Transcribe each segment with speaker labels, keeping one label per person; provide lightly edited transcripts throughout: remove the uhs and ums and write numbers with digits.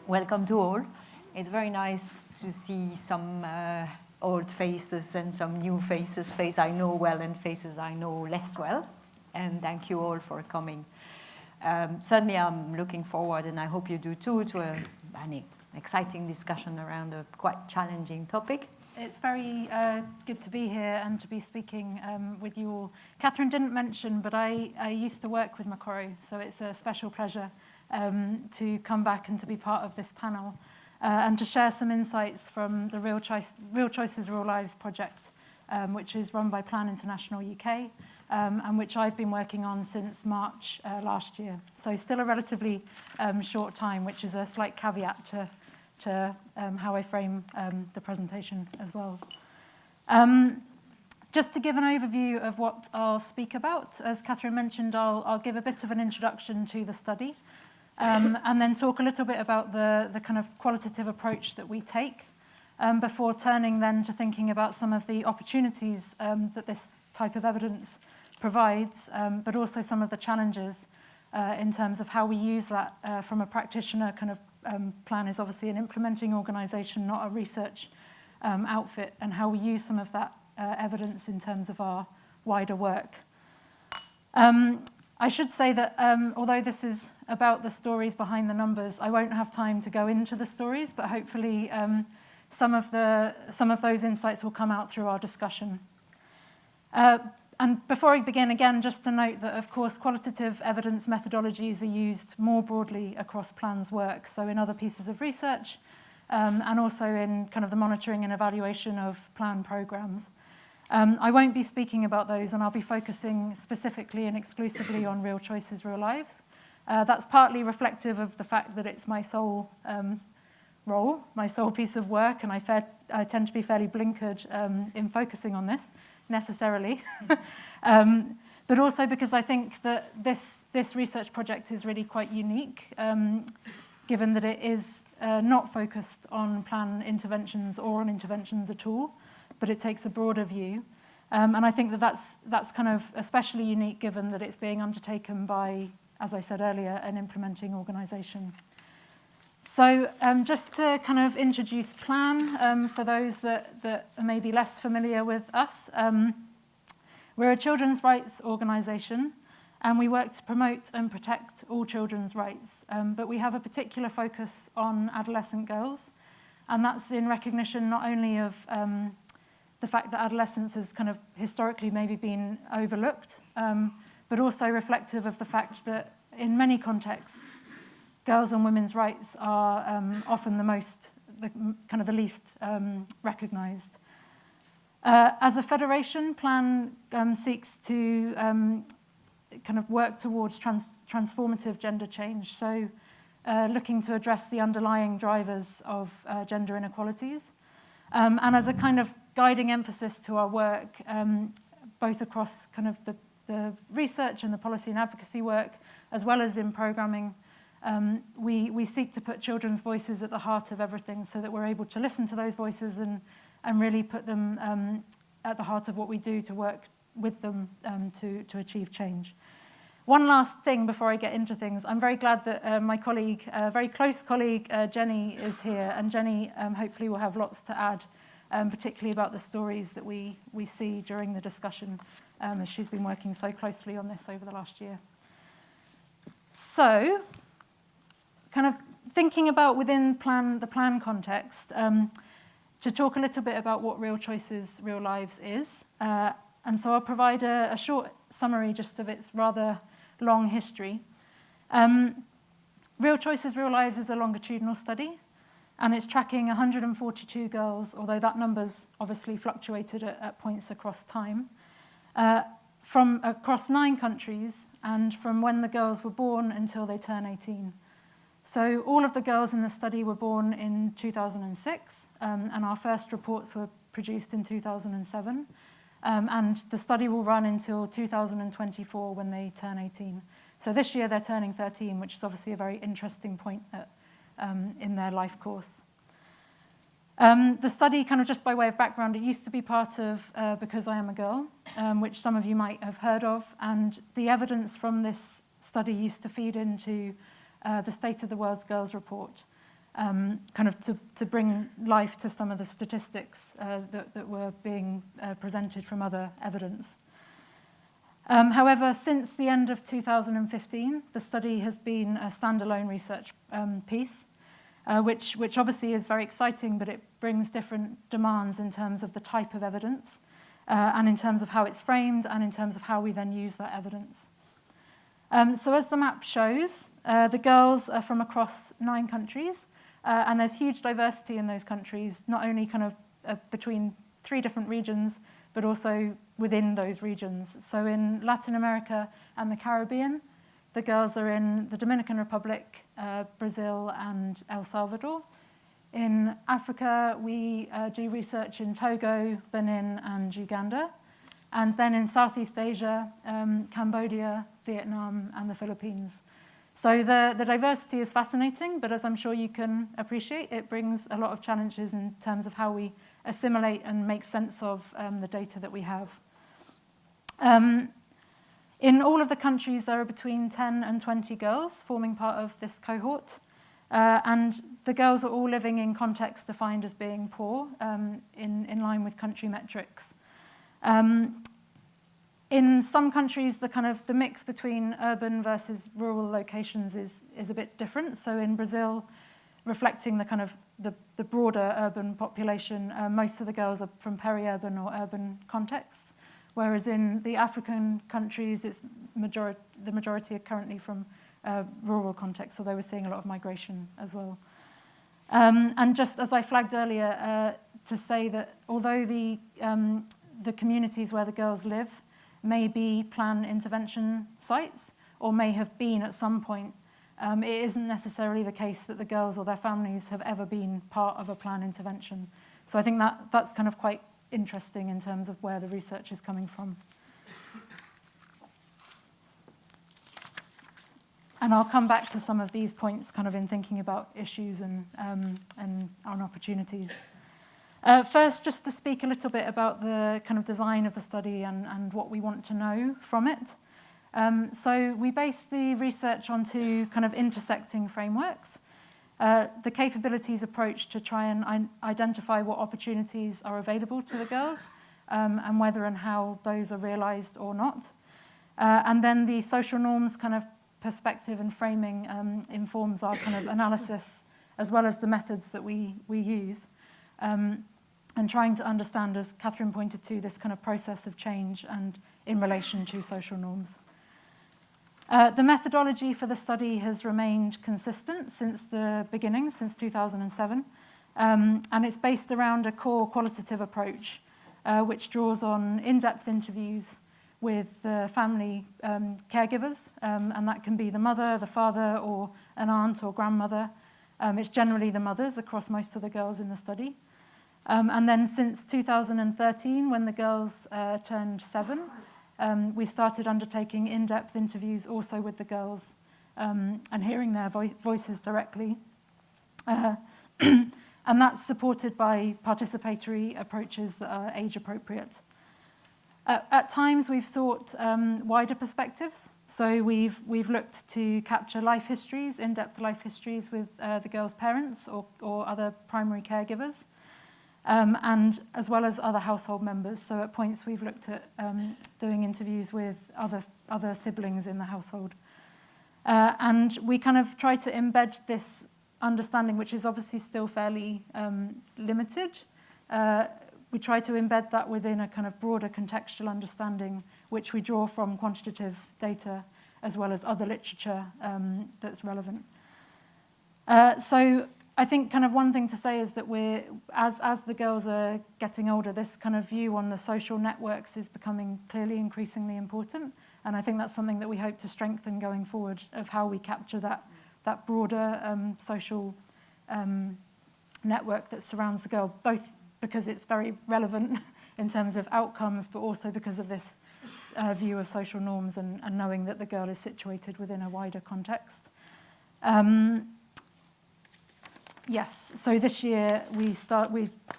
Speaker 1: Welcome to all. It's very nice to see some old faces and some new faces I know well and faces I know less well. And thank you all for coming. Certainly I'm looking forward, and I hope you do too, to an exciting discussion around a quite challenging topic.
Speaker 2: It's very good to be here and to be speaking with you all. Catherine didn't mention, but I used to work with Mokoro, so it's a special pleasure to come back and to be part of this panel and to share some insights from the Real Choices, Real Lives project, which is run by Plan International UK, and which I've been working on since March last year. So still a relatively short time, which is a slight caveat to how I frame the presentation as well. Just to give an overview of what I'll speak about, as Catherine mentioned, I'll give a bit of an introduction to the study, and then talk a little bit about the kind of qualitative approach that we take, before turning then to thinking about some of the opportunities that this type of evidence provides, but also some of the challenges in terms of how we use that from a practitioner kind of Plan is obviously an implementing organisation, not a research outfit, and how we use some of that evidence in terms of our wider work. I should say that although this is about the stories behind the numbers, I won't have time to go into the stories, but hopefully some of those insights will come out through our discussion. And before I begin, again, just to note that, of course, qualitative evidence methodologies are used more broadly across Plan's work, so in other pieces of research, and also in kind of the monitoring and evaluation of Plan programs. I won't be speaking about those, and I'll be focusing specifically and exclusively on Real Choices, Real Lives. That's partly reflective of the fact that it's my sole role, my sole piece of work, and I tend to be fairly blinkered in focusing on this, necessarily. But also because I think that this research project is really quite unique, given that it is not focused on Plan interventions or on interventions at all, but it takes a broader view. And I think that that's kind of especially unique given that it's being undertaken by, as I said earlier, an implementing organisation. So just to kind of introduce Plan, for those that are maybe less familiar with us, we're a children's rights organisation, and we work to promote and protect all children's rights. But we have a particular focus on adolescent girls, and that's in recognition not only of the fact that adolescence has kind of historically maybe been overlooked, but also reflective of the fact that in many contexts, girls' and women's rights are often the least recognised. As a federation, Plan seeks to kind of work towards transformative gender change, so looking to address the underlying drivers of gender inequalities. And as a kind of guiding emphasis to our work, both across kind of the research and the policy and advocacy work, as well as in programming, we seek to put children's voices at the heart of everything so that we're able to listen to those voices and really put them at the heart of what we do to work with them to achieve change. One last thing before I get into things. I'm very glad that my colleague, very close colleague, Jenny is here, and Jenny hopefully will have lots to add, particularly about the stories that we see during the discussion, as she's been working so closely on this over the last year. So, kind of thinking about within the Plan context, to talk a little bit about what Real Choices, Real Lives is. And so I'll provide a short summary just of its rather long history. Real Choices, Real Lives is a longitudinal study, and it's tracking 142 girls, although that number's obviously fluctuated at points across time, from across 9 countries, and from when the girls were born until they turn 18. So all of the girls in the study were born in 2006, and our first reports were produced in 2007. And the study will run until 2024 when they turn 18. So this year they're turning 13, which is obviously a very interesting point in their life course. The study, kind of just by way of background, it used to be part of Because I Am a Girl, which some of you might have heard of, and the evidence from this study used to feed into the State of the World's Girls report. kind of to bring life to some of the statistics that were being presented from other evidence. However, since the end of 2015, the study has been a standalone research piece, which obviously is very exciting, but it brings different demands in terms of the type of evidence, and in terms of how it's framed, and in terms of how we then use that evidence. So as the map shows, the girls are from across 9 countries, and there's huge diversity in those countries, not only kind of between 3 different regions, but also within those regions. So in Latin America and the Caribbean, the girls are in the Dominican Republic, Brazil, and El Salvador. In Africa, we do research in Togo, Benin, and Uganda. And then in Southeast Asia, Cambodia, Vietnam, and the Philippines. So the diversity is fascinating, but as I'm sure you can appreciate, it brings a lot of challenges in terms of how we assimilate and make sense of the data that we have. In all of the countries, there are between 10 and 20 girls forming part of this cohort. And the girls are all living in contexts defined as being poor, in line with country metrics. In some countries, the mix between urban versus rural locations is a bit different. So in Brazil, reflecting the broader urban population, most of the girls are from peri-urban or urban contexts, whereas in the African countries, the majority are currently from rural contexts, although we're seeing a lot of migration as well. And just as I flagged earlier, to say that although the communities where the girls live may be plan intervention sites, or may have been at some point, it isn't necessarily the case that the girls or their families have ever been part of a plan intervention. So I think that's kind of quite interesting in terms of where the research is coming from. And I'll come back to some of these points kind of in thinking about issues and opportunities. First, just to speak a little bit about the kind of design of the study and what we want to know from it. So we base the research on 2 kind of intersecting frameworks. The capabilities approach to try and identify what opportunities are available to the girls, and whether and how those are realized or not. And then the social norms kind of perspective and framing informs our kind of analysis, as well as the methods that we use. And trying to understand, as Catherine pointed to, this kind of process of change and in relation to social norms. The methodology for the study has remained consistent since the beginning, since 2007, and it's based around a core qualitative approach, which draws on in-depth interviews with the family caregivers, and that can be the mother, the father, or an aunt or grandmother. It's generally the mothers across most of the girls in the study. And then since 2013, when the girls turned 7, we started undertaking in-depth interviews also with the girls, and hearing their voices directly. And that's supported by participatory approaches that are age-appropriate. At times, we've sought wider perspectives. So we've looked to capture life histories, in-depth life histories with the girls' parents or other primary caregivers. And as well as other household members. So at points we've looked at doing interviews with other siblings in the household. And we kind of try to embed this understanding, which is obviously still fairly limited. We try to embed that within a kind of broader contextual understanding, which we draw from quantitative data, as well as other literature that's relevant. So I think kind of one thing to say is that as the girls are getting older, this kind of view on the social networks is becoming clearly increasingly important. And I think that's something that we hope to strengthen going forward, of how we capture that broader social network that surrounds the girl, both because it's very relevant in terms of outcomes, but also because of this view of social norms and knowing that the girl is situated within a wider context. Yes, so this year we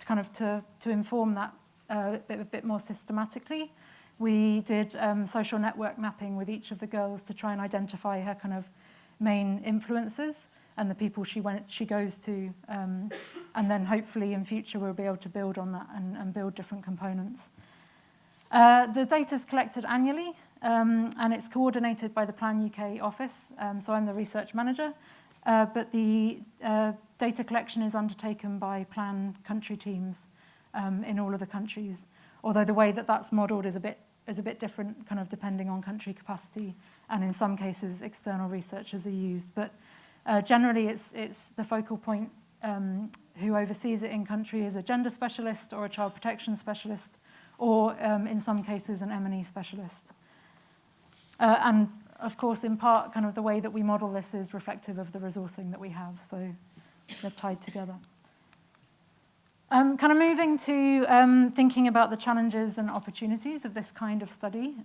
Speaker 2: kind of to inform that a bit more systematically. We did social network mapping with each of the girls to try and identify her kind of main influences, and the people she goes to, and then hopefully in future we'll be able to build on that and build different components. The data is collected annually, and it's coordinated by the Plan UK office, so I'm the research manager, but the data collection is undertaken by Plan country teams in all of the countries, although the way that that's modelled is a bit different, kind of depending on country capacity, and in some cases external researchers are used. But generally it's the focal point who oversees it in country is a gender specialist or a child protection specialist, or in some cases an M&E specialist. And of course, in part, kind of the way that we model this is reflective of the resourcing that we have, so they're tied together. Kind of moving to thinking about the challenges and opportunities of this kind of study.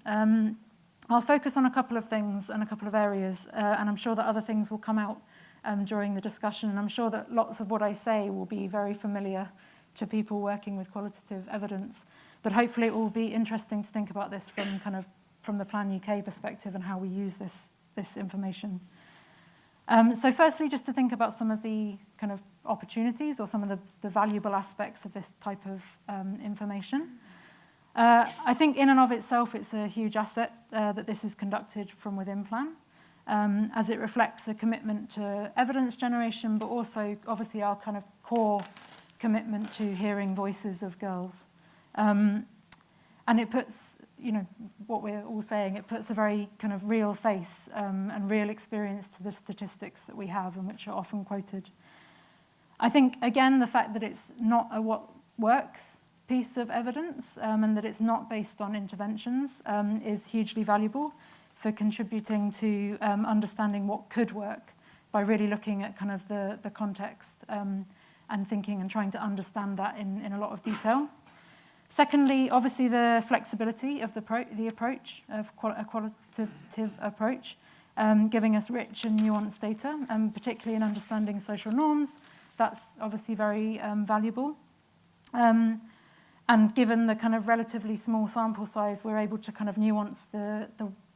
Speaker 2: I'll focus on a couple of things and a couple of areas, and I'm sure that other things will come out during the discussion, and I'm sure that lots of what I say will be very familiar to people working with qualitative evidence, but hopefully it will be interesting to think about this from the Plan UK perspective and how we use this information. So firstly, just to think about some of the kind of opportunities or some of the valuable aspects of this type of information. I think in and of itself, it's a huge asset that this is conducted from within Plan, as it reflects a commitment to evidence generation, but also obviously our kind of core commitment to hearing voices of girls. And it puts, what we're all saying, it puts a very kind of real face and real experience to the statistics that we have and which are often quoted. I think, again, the fact that it's not a what works piece of evidence and that it's not based on interventions is hugely valuable for contributing to understanding what could work by really looking at kind of the context and thinking and trying to understand that in a lot of detail. Secondly, obviously the flexibility of the approach, of a qualitative approach, giving us rich and nuanced data, particularly in understanding social norms. That's obviously very valuable. And given the kind of relatively small sample size, we're able to kind of nuance the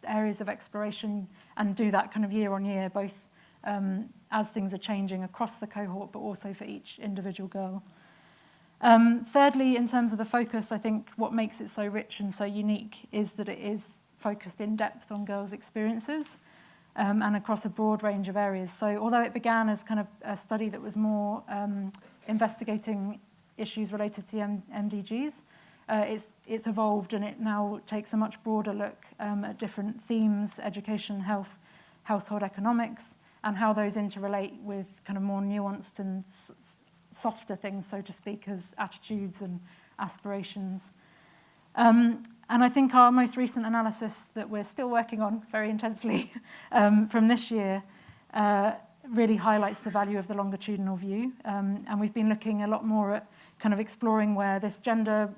Speaker 2: areas of exploration and do that kind of year on year, both as things are changing across the cohort, but also for each individual girl. Thirdly, in terms of the focus, I think what makes it so rich and so unique is that it is focused in depth on girls' experiences and across a broad range of areas. So although it began as kind of a study that was more investigating issues related to MDGs, it's evolved and it now takes a much broader look at different themes, education, health, household economics, and how those interrelate with kind of more nuanced and softer things, so to speak, as attitudes and aspirations. And I think our most recent analysis that we're still working on very intensely from this year really highlights the value of the longitudinal view. And we've been looking a lot more at kind of exploring where this gender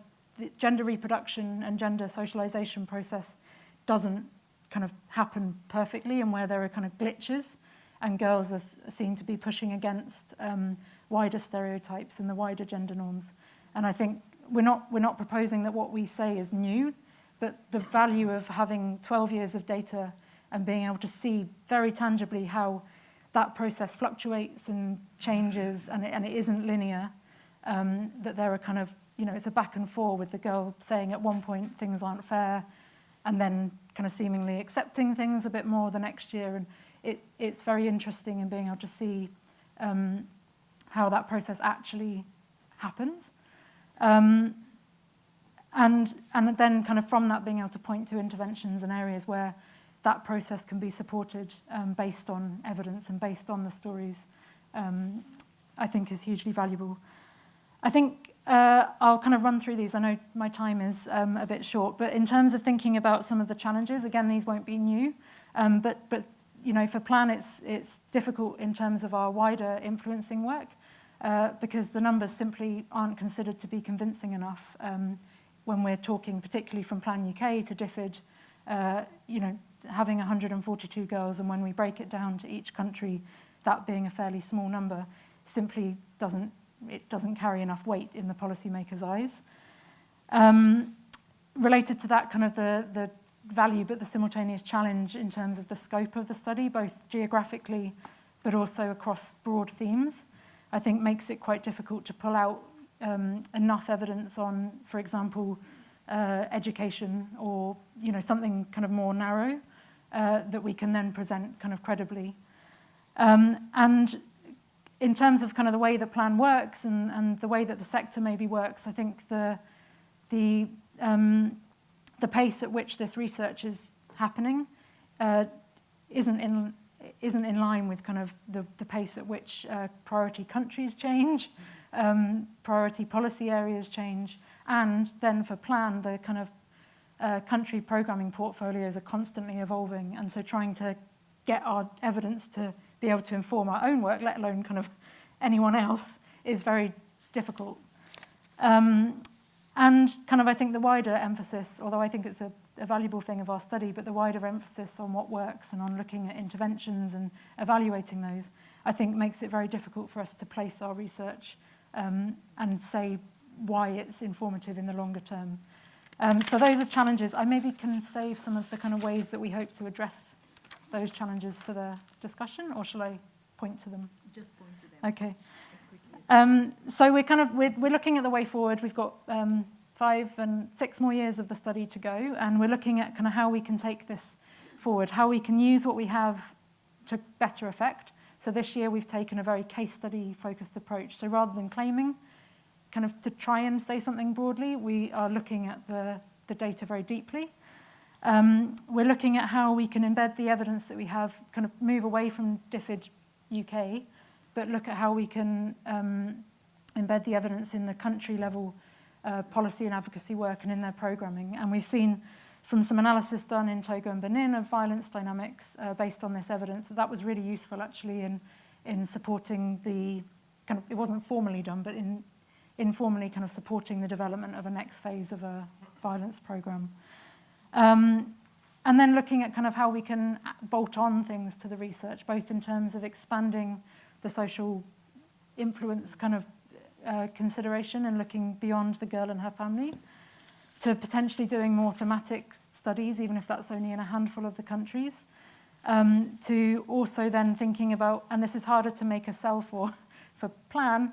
Speaker 2: reproduction and gender socialization process doesn't kind of happen perfectly and where there are kind of glitches, and girls are seen to be pushing against wider stereotypes and the wider gender norms. And I think we're not proposing that what we say is new, but the value of having 12 years of data and being able to see very tangibly how that process fluctuates and changes and it isn't linear, that there are kind of, it's a back and forth with the girl saying at one point things aren't fair and then kind of seemingly accepting things a bit more the next year. And it's very interesting in being able to see how that process actually happens. And then kind of from that being able to point to interventions and areas where that process can be supported based on evidence and based on the stories, I think is hugely valuable. I think I'll kind of run through these. I know my time is a bit short, but in terms of thinking about some of the challenges, again, these won't be new, but for Plan, it's difficult in terms of our wider influencing work because the numbers simply aren't considered to be convincing enough when we're talking, particularly from Plan UK to DFID, having 142 girls, and when we break it down to each country, that being a fairly small number, simply doesn't carry enough weight in the policymakers' eyes. Related to that, kind of the value, but the simultaneous challenge in terms of the scope of the study, both geographically, but also across broad themes, I think makes it quite difficult to pull out enough evidence on, for example, education or something kind of more narrow that we can then present kind of credibly. And in terms of kind of the way the plan works and the way that the sector maybe works, I think the pace at which this research is happening isn't in line with kind of the pace at which priority countries change, priority policy areas change, and then for plan, the kind of country programming portfolios are constantly evolving, and so trying to get our evidence to be able to inform our own work, let alone kind of anyone else, is very difficult. And kind of I think the wider emphasis, although I think it's a valuable thing of our study, but the wider emphasis on what works and on looking at interventions and evaluating those, I think makes it very difficult for us to place our research and say why it's informative in the longer term. So those are challenges. I maybe can save some of the kind of ways that we hope to address those challenges for the discussion, or shall I point to them?
Speaker 1: Just point to them.
Speaker 2: Okay. So we're looking at the way forward. We've got 5 and 6 more years of the study to go, and we're looking at kind of how we can take this forward, how we can use what we have to better effect. So this year we've taken a very case study focused approach. So rather than claiming kind of to try and say something broadly, we are looking at the data very deeply. We're looking at how we can embed the evidence that we have, kind of move away from DFID UK, but look at how we can embed the evidence in the country level policy and advocacy work and in their programming. And we've seen from some analysis done in Togo and Benin of violence dynamics based on this evidence that was really useful actually in supporting the kind of, it wasn't formally done, but informally kind of supporting the development of a next phase of a violence program. And then looking at kind of how we can bolt on things to the research, both in terms of expanding the social influence kind of consideration and looking beyond the girl and her family, to potentially doing more thematic studies, even if that's only in a handful of the countries, to also then thinking about, and this is harder to make a cell for plan,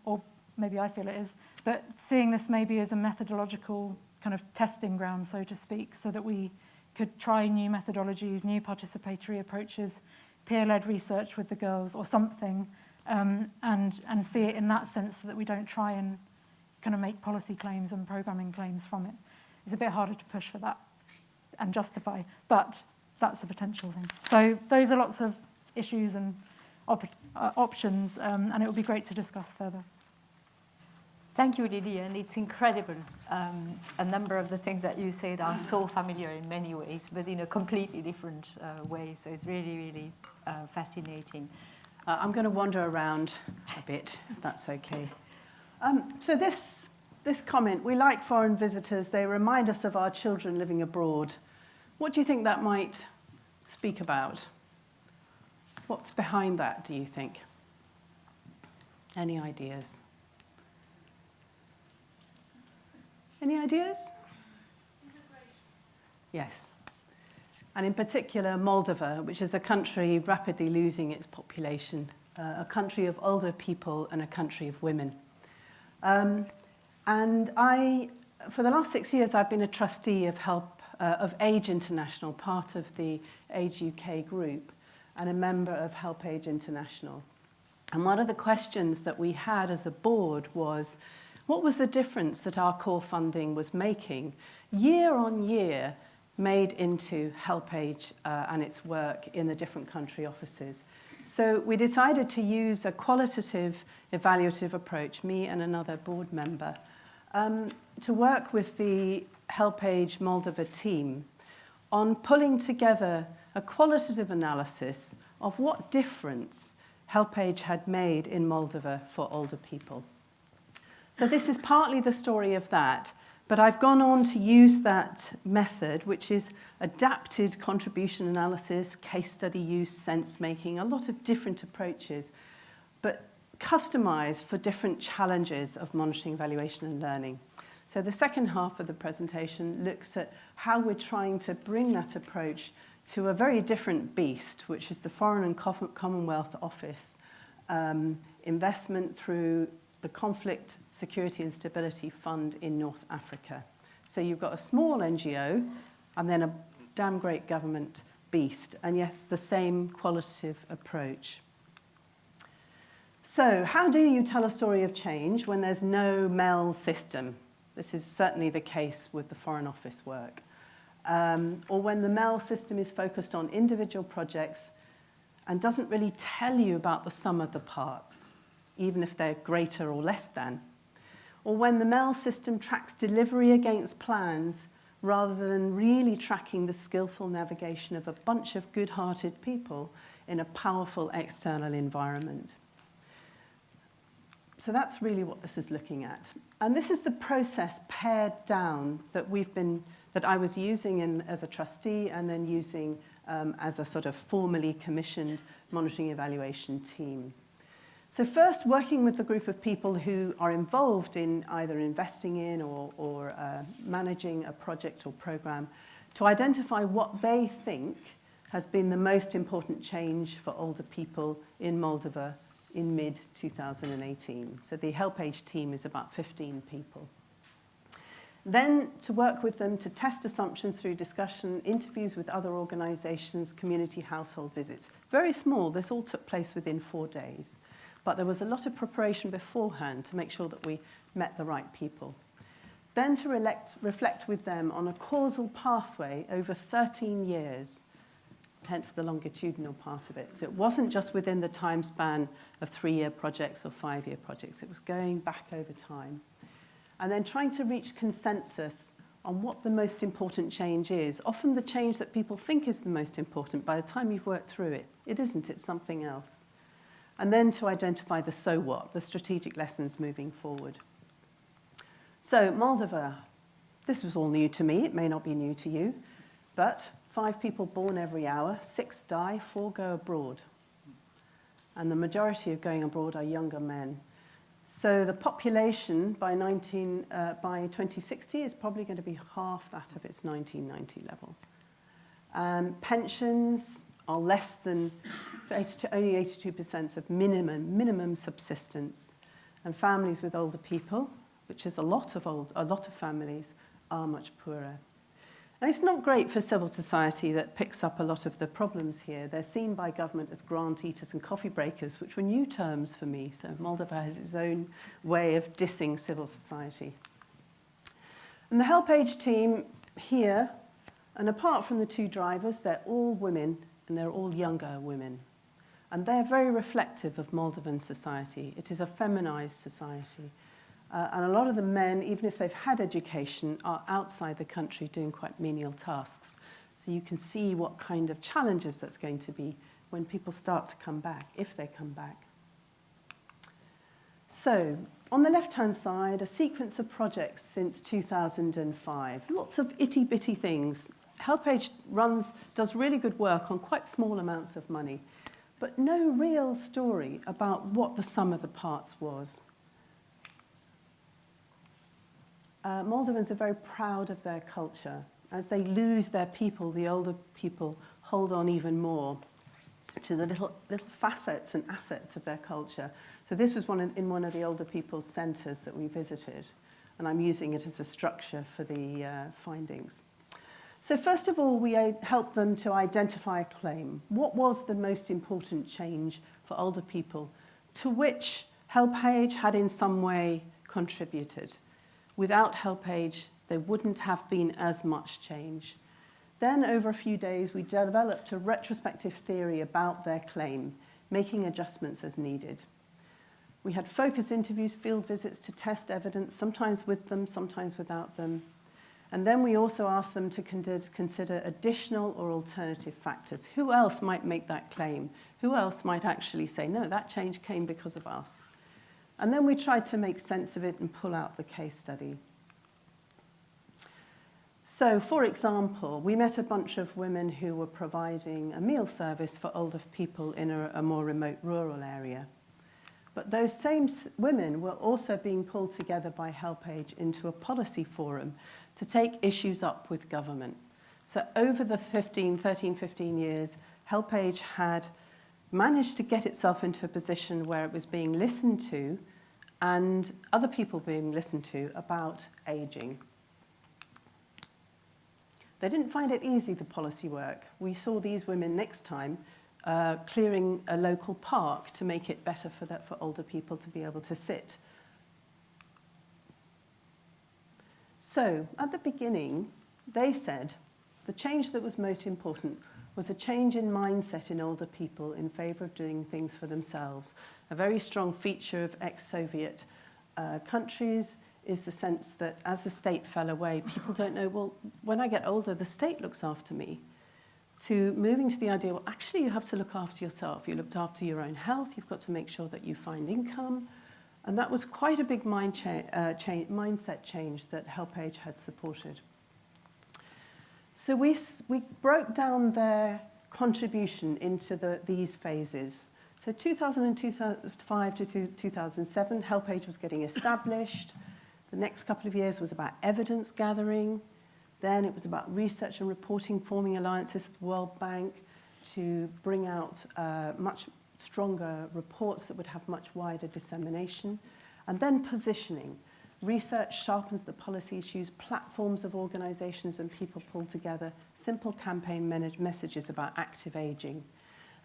Speaker 2: or maybe I feel it is, but seeing this maybe as a methodological kind of testing ground, so to speak, so that we could try new methodologies, new participatory approaches, peer-led research with the girls or something, and see it in that sense so that we don't try and kind of make policy claims and programming claims from it. It's a bit harder to push for that and justify, but that's a potential thing. So those are lots of issues and options, and it would be great to discuss further.
Speaker 1: Thank you, Lilli, and it's incredible. A number of the things that you said are so familiar in many ways, but in a completely different way. So it's really, really fascinating.
Speaker 3: I'm going to wander around a bit, if that's okay. So this comment, we like foreign visitors. They remind us of our children living abroad. What do you think that might speak about? What's behind that, do you think? Any ideas? Any ideas? Yes. And in particular, Moldova, which is a country rapidly losing its population, a country of older people and a country of women. And for the last 6 years, I've been a trustee of Age International, part of the Age UK group, and a member of Help Age International. And one of the questions that we had as a board was, what was the difference that our core funding was making year on year made into Help Age and its work in the different country offices? So we decided to use a qualitative evaluative approach, me and another board member, to work with the Help Age Moldova team on pulling together a qualitative analysis of what difference Help Age had made in Moldova for older people. So this is partly the story of that, but I've gone on to use that method, which is adapted contribution analysis, case study use, sense making, a lot of different approaches, but customized for different challenges of monitoring, evaluation, and learning. So the second half of the presentation looks at how we're trying to bring that approach to a very different beast, which is the Foreign and Commonwealth Office investment through the Conflict, Security and Stability Fund in North Africa. So you've got a small NGO and then a damn great government beast, and yet the same qualitative approach. So how do you tell a story of change when there's no MEL system? This is certainly the case with the Foreign Office work. Or when the MEL system is focused on individual projects and doesn't really tell you about the sum of the parts, even if they're greater or less than. Or when the MEL system tracks delivery against plans rather than really tracking the skillful navigation of a bunch of good-hearted people in a powerful external environment. So that's really what this is looking at. And this is the process pared down that I was using as a trustee and then using as a sort of formally commissioned monitoring evaluation team. So first, working with the group of people who are involved in either investing in or managing a project or program to identify what they think has been the most important change for older people in Moldova in mid-2018. So the HelpAge team is about 15 people. Then to work with them to test assumptions through discussion, interviews with other organizations, community household visits. Very small, this all took place within 4 days. But there was a lot of preparation beforehand to make sure that we met the right people. Then to reflect with them on a causal pathway over 13 years, hence the longitudinal part of it. So it wasn't just within the time span of 3-year projects or 5-year projects, it was going back over time. And then trying to reach consensus on what the most important change is. Often the change that people think is the most important, by the time you've worked through it, it isn't, it's something else. And then to identify the so what, the strategic lessons moving forward. So Moldova, this was all new to me, it may not be new to you, but 5 people born every hour, 6 die, 4 go abroad. And the majority of going abroad are younger men. So the population by 2060 is probably going to be half that of its 1990 level. Pensions are less than only 82% of minimum subsistence, and families with older people, which is a lot of families, are much poorer. And it's not great for civil society that picks up a lot of the problems here. They're seen by government as grant eaters and coffee breakers, which were new terms for me. So Moldova has its own way of dissing civil society. And the HelpAge team here, and apart from the 2 drivers, they're all women, and they're all younger women. And they're very reflective of Moldovan society. It is a feminized society. And a lot of the men, even if they've had education, are outside the country doing quite menial tasks. So you can see what kind of challenges that's going to be when people start to come back, if they come back. So on the left-hand side, a sequence of projects since 2005. Lots of itty-bitty things. HelpAge does really good work on quite small amounts of money, but no real story about what the sum of the parts was. Moldovans are very proud of their culture. As they lose their people, the older people hold on even more to the little facets and assets of their culture. So this was in one of the older people's centres that we visited, and I'm using it as a structure for the findings. So first of all, we helped them to identify a claim. What was the most important change for older people to which HelpAge had in some way contributed? Without HelpAge, there wouldn't have been as much change. Then, over a few days, we developed a retrospective theory about their claim, making adjustments as needed. We had focused interviews, field visits to test evidence, sometimes with them, sometimes without them. And then we also asked them to consider additional or alternative factors. Who else might make that claim? Who else might actually say, no, that change came because of us? And then we tried to make sense of it and pull out the case study. So, for example, we met a bunch of women who were providing a meal service for older people in a more remote rural area. But those same women were also being pulled together by HelpAge into a policy forum to take issues up with government. So over the 13, 15 years, HelpAge had managed to get itself into a position where it was being listened to and other people being listened to about ageing. They didn't find it easy, the policy work. We saw these women next time clearing a local park to make it better for older people to be able to sit. So at the beginning, they said the change that was most important was a change in mindset in older people in favour of doing things for themselves. A very strong feature of ex-Soviet countries is the sense that as the state fell away, people don't know, well, when I get older, the state looks after me. To moving to the idea, well, actually you have to look after yourself. You looked after your own health, you've got to make sure that you find income. And that was quite a big mindset change that HelpAge had supported. So we broke down their contribution into these phases. So 2005 to 2007, HelpAge was getting established. The next couple of years was about evidence gathering. Then it was about research and reporting, forming alliances with the World Bank to bring out much stronger reports that would have much wider dissemination. And then positioning. Research sharpens the policy issues, platforms of organizations and people pull together, simple campaign messages about active aging.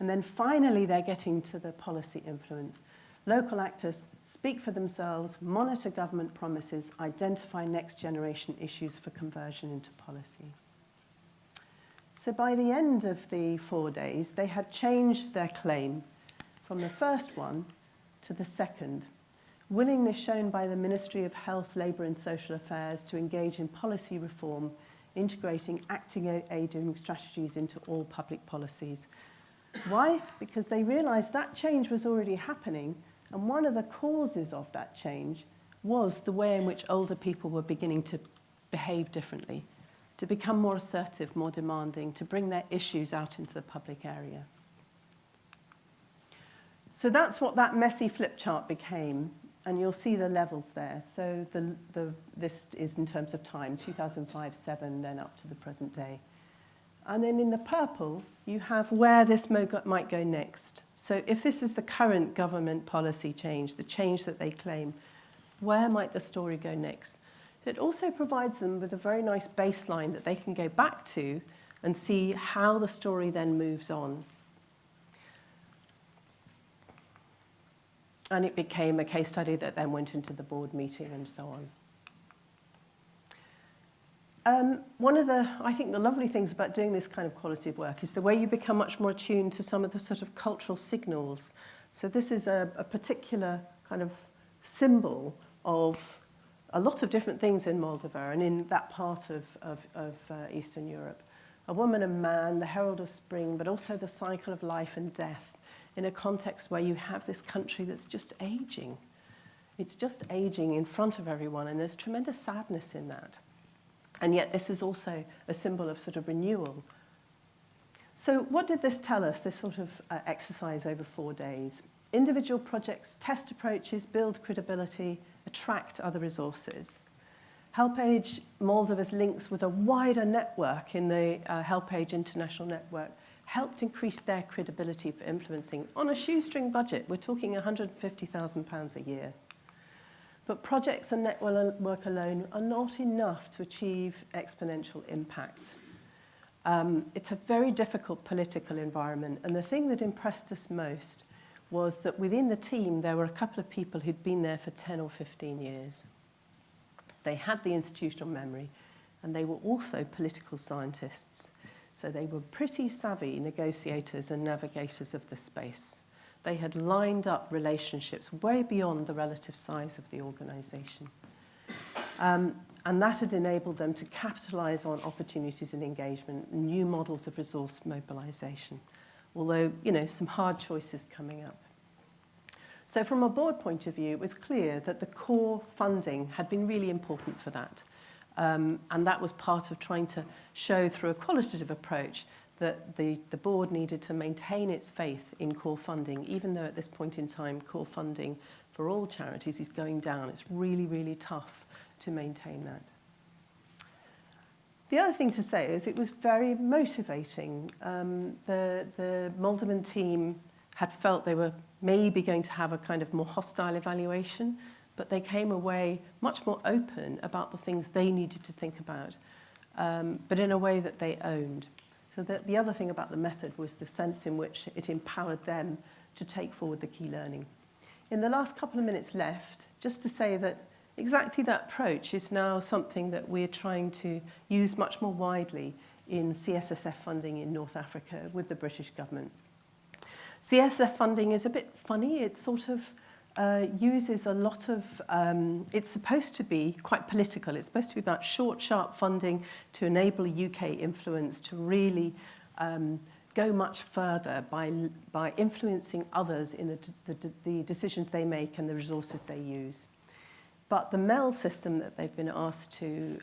Speaker 3: And then finally, they're getting to the policy influence. Local actors speak for themselves, monitor government promises, identify next generation issues for conversion into policy. So by the end of the 4 days, they had changed their claim from the first one to the second. Willingness shown by the Ministry of Health, Labour and Social Affairs to engage in policy reform, integrating active aging strategies into all public policies. Why? Because they realised that change was already happening, and one of the causes of that change was the way in which older people were beginning to behave differently, to become more assertive, more demanding, to bring their issues out into the public area. So that's what that messy flip chart became, and you'll see the levels there. So this is in terms of time, 2005-07, then up to the present day. And then in the purple, you have where this might go next. So if this is the current government policy change, the change that they claim, where might the story go next? So it also provides them with a very nice baseline that they can go back to and see how the story then moves on. And it became a case study that then went into the board meeting and so on. One of the, I think, the lovely things about doing this kind of qualitative work is the way you become much more attuned to some of the sort of cultural signals. So this is a particular kind of symbol of a lot of different things in Moldova and in that part of Eastern Europe. A woman and man, the herald of spring, but also the cycle of life and death in a context where you have this country that's just aging. It's just aging in front of everyone, and there's tremendous sadness in that. And yet this is also a symbol of sort of renewal. So what did this tell us, this sort of exercise over 4 days? Individual projects test approaches, build credibility, attract other resources. HelpAge Moldova's links with a wider network in the HelpAge International Network helped increase their credibility for influencing on a shoestring budget. We're talking £150,000 a year. But projects and network alone are not enough to achieve exponential impact. It's a very difficult political environment, and the thing that impressed us most was that within the team there were a couple of people who'd been there for 10 or 15 years. They had the institutional memory, and they were also political scientists. So they were pretty savvy negotiators and navigators of the space. They had lined up relationships way beyond the relative size of the organisation. And that had enabled them to capitalise on opportunities and engagement, new models of resource mobilisation, although, you know, some hard choices coming up. So from a board point of view, it was clear that the core funding had been really important for that. And that was part of trying to show through a qualitative approach that the board needed to maintain its faith in core funding, even though at this point in time, core funding for all charities is going down. It's really, really tough to maintain that. The other thing to say is it was very motivating. The Molderman team had felt they were maybe going to have a kind of more hostile evaluation, but they came away much more open about the things they needed to think about, but in a way that they owned. So the other thing about the method was the sense in which it empowered them to take forward the key learning. In the last couple of minutes left, just to say that exactly that approach is now something that we're trying to use much more widely in CSSF funding in North Africa with the British government. CSSF funding is a bit funny. It sort of uses a lot of, it's supposed to be quite political. It's supposed to be about short, sharp funding to enable UK influence to really go much further by influencing others in the decisions they make and the resources they use. But the MEL system that they've been asked to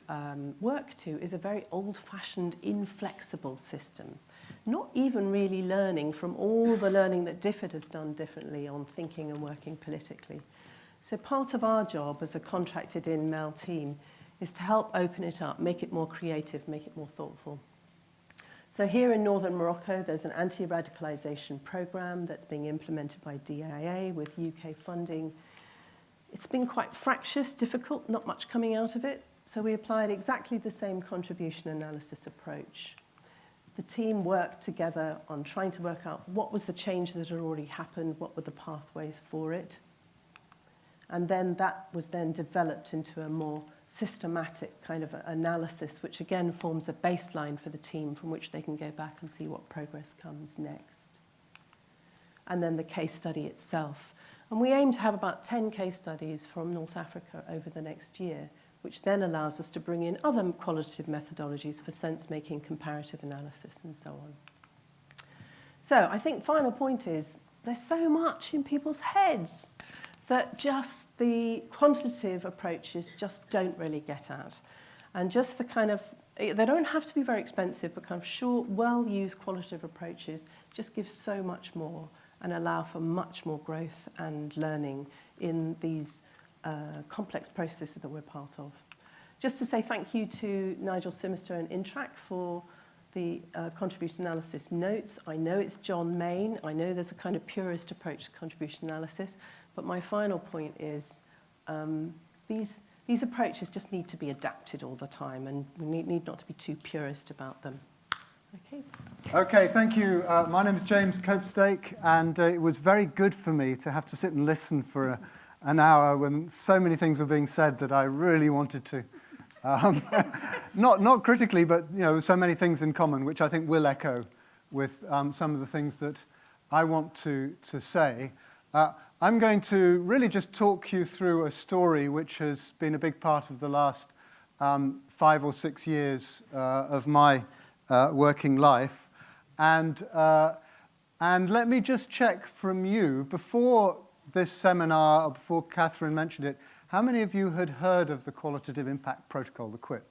Speaker 3: work to is a very old-fashioned, inflexible system. Not even really learning from all the learning that DFID has done differently on thinking and working politically. So part of our job as a contracted-in MEL team is to help open it up, make it more creative, make it more thoughtful. So here in northern Morocco, there's an anti-radicalisation programme that's being implemented by DIA with UK funding. It's been quite fractious, difficult, not much coming out of it. So we applied exactly the same contribution analysis approach. The team worked together on trying to work out what was the change that had already happened, what were the pathways for it. And then that was then developed into a more systematic kind of analysis, which again forms a baseline for the team from which they can go back and see what progress comes next. And then the case study itself. And we aim to have about 10 case studies from North Africa over the next year, which then allows us to bring in other qualitative methodologies for sense-making, comparative analysis, and so on. So I think final point is there's so much in people's heads that just the quantitative approaches just don't really get at. And just the kind of, they don't have to be very expensive, but kind of short, well-used qualitative approaches just give so much more and allow for much more growth and learning in these complex processes that we're part of. Just to say thank you to Nigel Simister and Intrac for the contribution analysis notes. I know it's John Main. I know there's a kind of purist approach to contribution analysis, but my final point is these approaches just need to be adapted all the time, and we need not to be too purist about them. Okay.
Speaker 4: Okay, thank you. My name is James Copestake, and it was very good for me to have to sit and listen for an hour when so many things were being said that I really wanted to. Not critically, but so many things in common, which I think will echo with some of the things that I want to say. I'm going to really just talk you through a story which has been a big part of the last 5 or 6 years of my working life. And let me just check from you, before this seminar, or before Catherine mentioned it, how many of you had heard of the Qualitative Impact Protocol, the QIP?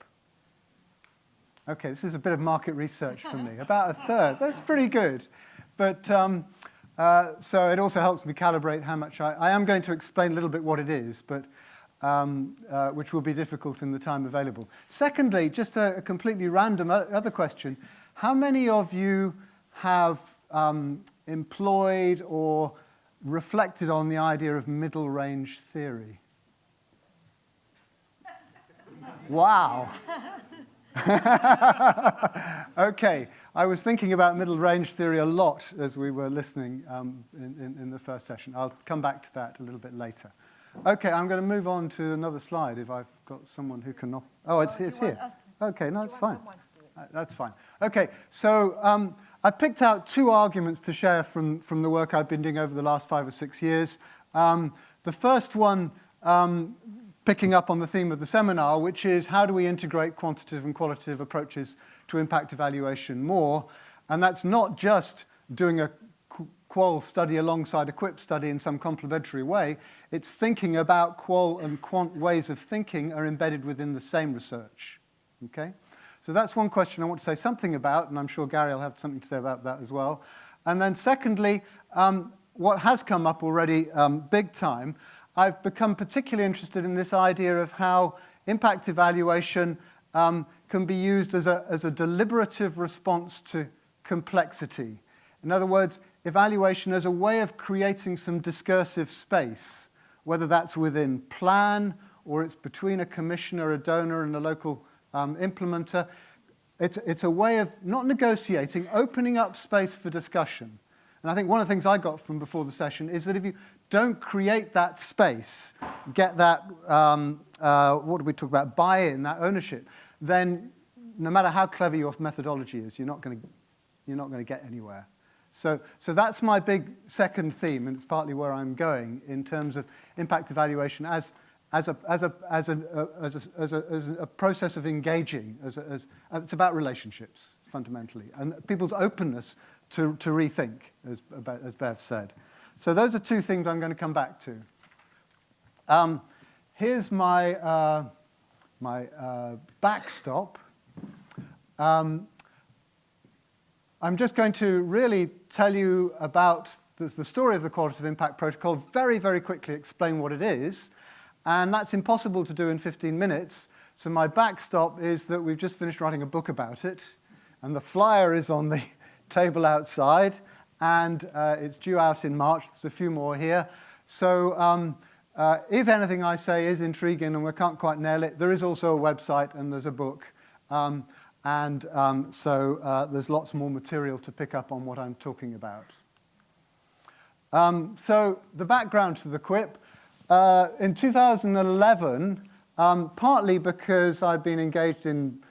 Speaker 4: Okay, this is a bit of market research for me, about a third. That's pretty good. But so it also helps me calibrate how much I am going to explain a little bit what it is, but which will be difficult in the time available. Secondly, just a completely random other question. How many of you have employed or reflected on the idea of middle range theory? Wow. Okay, I was thinking about middle range theory a lot as we were listening in the first session. I'll come back to that a little bit later. Okay, I'm going to move on to another slide if I've got someone who can... Oh, it's here. Okay, no, it's fine. That's fine. Okay, so I picked out 2 arguments to share from the work I've been doing over the last 5 or 6 years. The first one, picking up on the theme of the seminar, which is how do we integrate quantitative and qualitative approaches to impact evaluation more? And that's not just doing a qual study alongside a quip study in some complementary way. It's thinking about qual and quant ways of thinking are embedded within the same research. Okay? So that's one question I want to say something about, and I'm sure Gary will have something to say about that as well. And then secondly, what has come up already big time, I've become particularly interested in this idea of how impact evaluation can be used as a deliberative response to complexity. In other words, evaluation as a way of creating some discursive space, whether that's within plan or it's between a commissioner, a donor, and a local implementer. It's a way of not negotiating, opening up space for discussion. And I think one of the things I got from before the session is that if you don't create that space, get that, what did we talk about, buy-in, that ownership, then no matter how clever your methodology is, you're not going to get anywhere. So that's my big second theme, and it's partly where I'm going in terms of impact evaluation as a process of engaging. It's about relationships fundamentally, and people's openness to rethink, as Bev said. So those are two things I'm going to come back to. Here's my backstop. I'm just going to really tell you about the story of the Qualitative Impact Protocol, very, very quickly explain what it is, and that's impossible to do in 15 minutes. So my backstop is that we've just finished writing a book about it, and the flyer is on the table outside, and it's due out in March. There's a few more here. So if anything I say is intriguing and we can't quite nail it, there is also a website and there's a book. So there's lots more material to pick up on what I'm talking about. So the background to the QIP. In 2011, partly because I'd been engaged in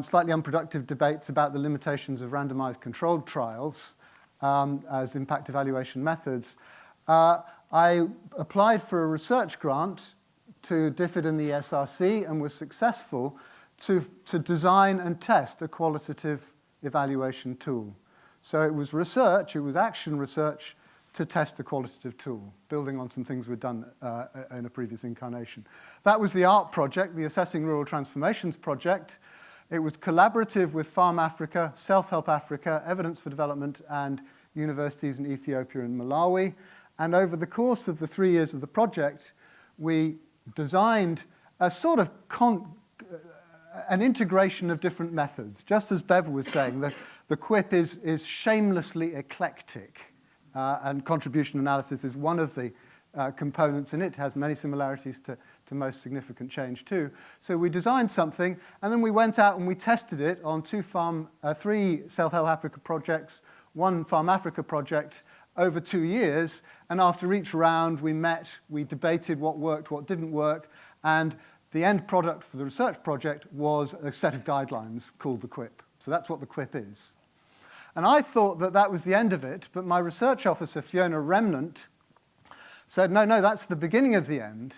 Speaker 4: slightly unproductive debates about the limitations of randomized controlled trials as impact evaluation methods, I applied for a research grant to DFID and the SRC and was successful to design and test a qualitative evaluation tool. So it was research, it was action research to test a qualitative tool, building on some things we'd done in a previous incarnation. That was the ART project, the Assessing Rural Transformations project. It was collaborative with Farm Africa, Self-Help Africa, Evidence for Development, and universities in Ethiopia and Malawi. And over the course of the 3 years of the project, we designed a sort of an integration of different methods. Just as Bev was saying, the QIP is shamelessly eclectic, and contribution analysis is one of the components in it. It has many similarities to most significant change too. So we designed something, and then we went out and we tested it on 3 Self-Help Africa projects, 1 Farm Africa project over 2 years. And after each round, we met, we debated what worked, what didn't work, and the end product for the research project was a set of guidelines called the QIP. So that's what the QIP is. And I thought that that was the end of it, but my research officer, Fiona Remnant, said, no, that's the beginning of the end.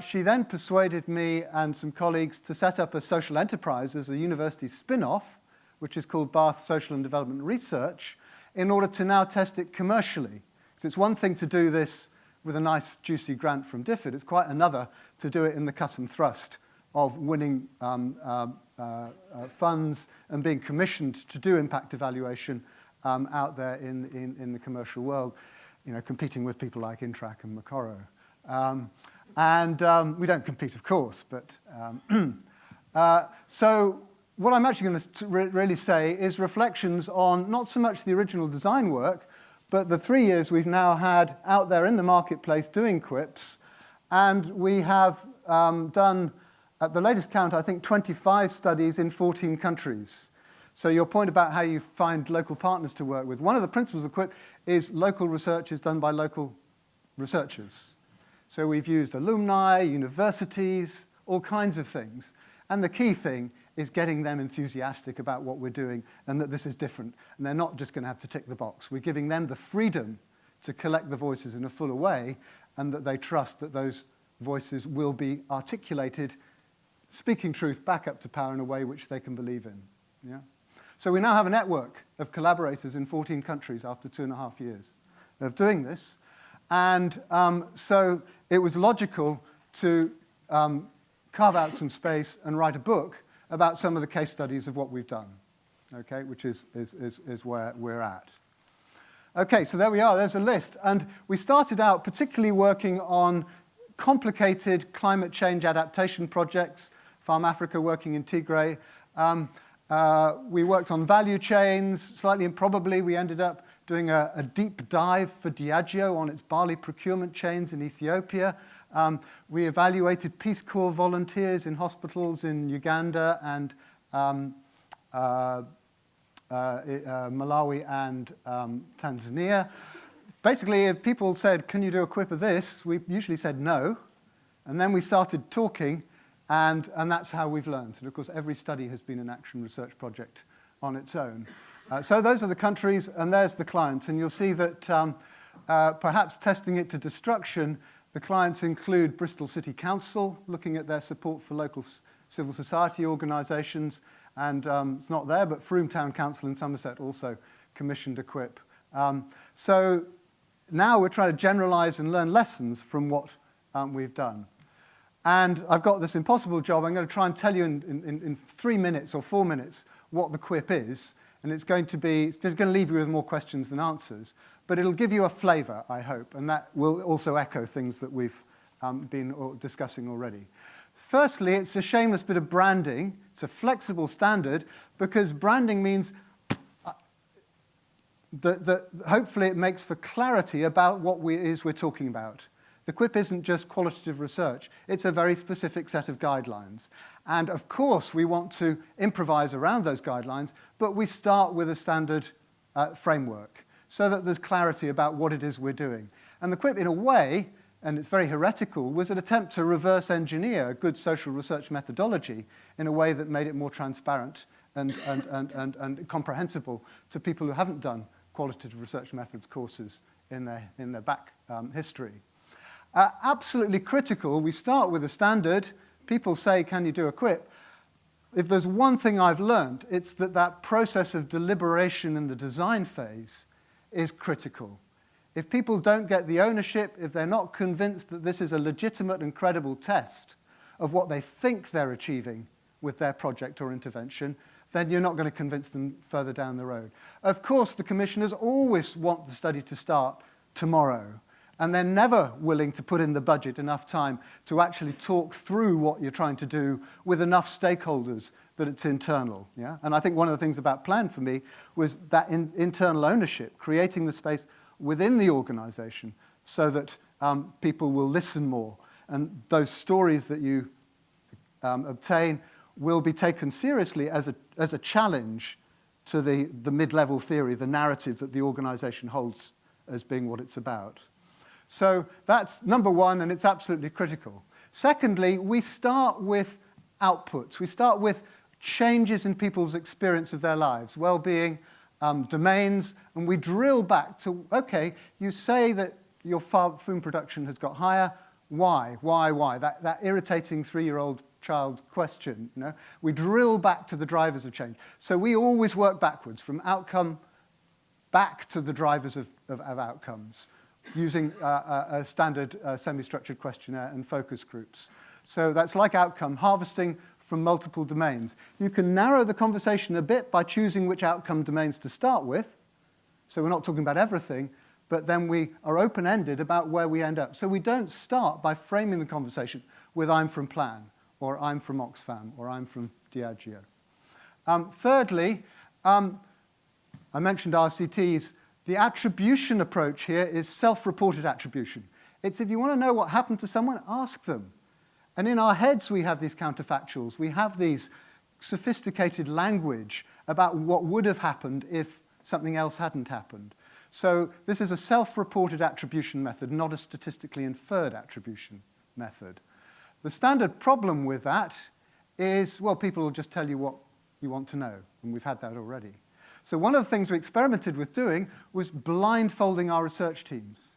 Speaker 4: She then persuaded me and some colleagues to set up a social enterprise as a university spin-off, which is called Bath Social and Development Research, in order to now test it commercially. So it's one thing to do this with a nice, juicy grant from DFID. It's quite another to do it in the cut and thrust of winning funds and being commissioned to do impact evaluation out there in the commercial world, competing with people like Intrac and Mokoro. We don't compete, of course, but so what I'm actually going to really say is reflections on not so much the original design work, but the 3 years we've now had out there in the marketplace doing QIPs, and we have done, at the latest count, I think 25 studies in 14 countries. So your point about how you find local partners to work with, one of the principles of QIP is local research is done by local researchers. So we've used alumni, universities, all kinds of things. And the key thing is getting them enthusiastic about what we're doing and that this is different. And they're not just going to have to tick the box. We're giving them the freedom to collect the voices in a fuller way, and that they trust that those voices will be articulated, speaking truth back up to power in a way which they can believe in. Yeah? So we now have a network of collaborators in 14 countries after 2.5 years of doing this. And so it was logical to carve out some space and write a book about some of the case studies of what we've done, okay, which is where we're at. Okay, so there we are, there's a list. And we started out particularly working on complicated climate change adaptation projects, Farm Africa working in Tigray. We worked on value chains. Slightly improbably, we ended up doing a deep dive for Diageo on its barley procurement chains in Ethiopia. We evaluated Peace Corps volunteers in hospitals in Uganda and Malawi and Tanzania. Basically, if people said, can you do a quip of this? We usually said no. And then we started talking, and that's how we've learned. And of course, every study has been an action research project on its own. So those are the countries, and there's the clients. And you'll see that perhaps testing it to destruction, the clients include Bristol City Council, looking at their support for local civil society organisations. And it's not there, but Frome Town Council in Somerset also commissioned a quip. So now we're trying to generalise and learn lessons from what we've done. And I've got this impossible job. I'm going to try and tell you in 3 minutes or 4 minutes what the quip is. And it's going to leave you with more questions than answers. But it'll give you a flavour, I hope. And that will also echo things that we've been discussing already. Firstly, it's a shameless bit of branding. It's a flexible standard because branding means that hopefully it makes for clarity about what we're talking about. The quip isn't just qualitative research. It's a very specific set of guidelines. And of course, we want to improvise around those guidelines, but we start with a standard framework so that there's clarity about what it is we're doing. And the quip, in a way, and it's very heretical, was an attempt to reverse engineer good social research methodology in a way that made it more transparent and comprehensible to people who haven't done qualitative research methods courses in their back history. Absolutely critical, we start with a standard. People say, can you do a quip? If there's one thing I've learned, it's that process of deliberation in the design phase is critical. If people don't get the ownership, if they're not convinced that this is a legitimate and credible test of what they think they're achieving with their project or intervention, then you're not going to convince them further down the road. Of course, the commissioners always want the study to start tomorrow, and they're never willing to put in the budget enough time to actually talk through what you're trying to do with enough stakeholders that it's internal. Yeah? And I think one of the things about Plan for me was that internal ownership, creating the space within the organisation so that people will listen more. And those stories that you obtain will be taken seriously as a challenge to the mid-level theory, the narrative that the organisation holds as being what it's about. So that's number one, and it's absolutely critical. Secondly, we start with outputs. We start with changes in people's experience of their lives, well-being, domains, and we drill back to, okay, you say that your food production has got higher. Why? That irritating 3-year-old child's question, you know? We drill back to the drivers of change. So we always work backwards, from outcome back to the drivers of outcomes, using a standard semi-structured questionnaire and focus groups. So that's like outcome, harvesting from multiple domains. You can narrow the conversation a bit by choosing which outcome domains to start with. So we're not talking about everything, but then we are open-ended about where we end up. So we don't start by framing the conversation with I'm from Plan, or I'm from Oxfam, or I'm from Diageo. Thirdly, I mentioned RCTs. The attribution approach here is self-reported attribution. It's if you want to know what happened to someone, ask them. And in our heads, we have these counterfactuals. We have these sophisticated language about what would have happened if something else hadn't happened. So this is a self-reported attribution method, not a statistically inferred attribution method. The standard problem with that is, well, people will just tell you what you want to know, and we've had that already. So one of the things we experimented with doing was blindfolding our research teams.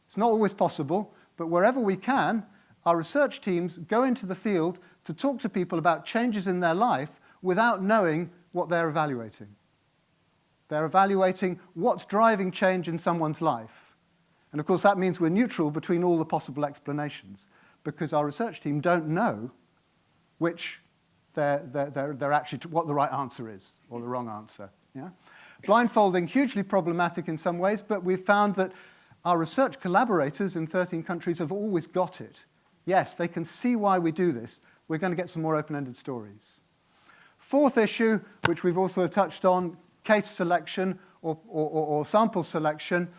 Speaker 4: It's not always possible, but wherever we can, our research teams go into the field to talk to people about changes in their life without knowing what they're evaluating. They're evaluating what's driving change in someone's life. And of course, that means we're neutral between all the possible explanations, because our research team don't know which they're actually, what the right answer is, or the wrong answer. Yeah? Blindfolding, hugely problematic in some ways, but we've found that our research collaborators in 13 countries have always got it. Yes, they can see why we do this. We're going to get some more open-ended stories. Fourth issue, which we've also touched on, case selection or sample selection.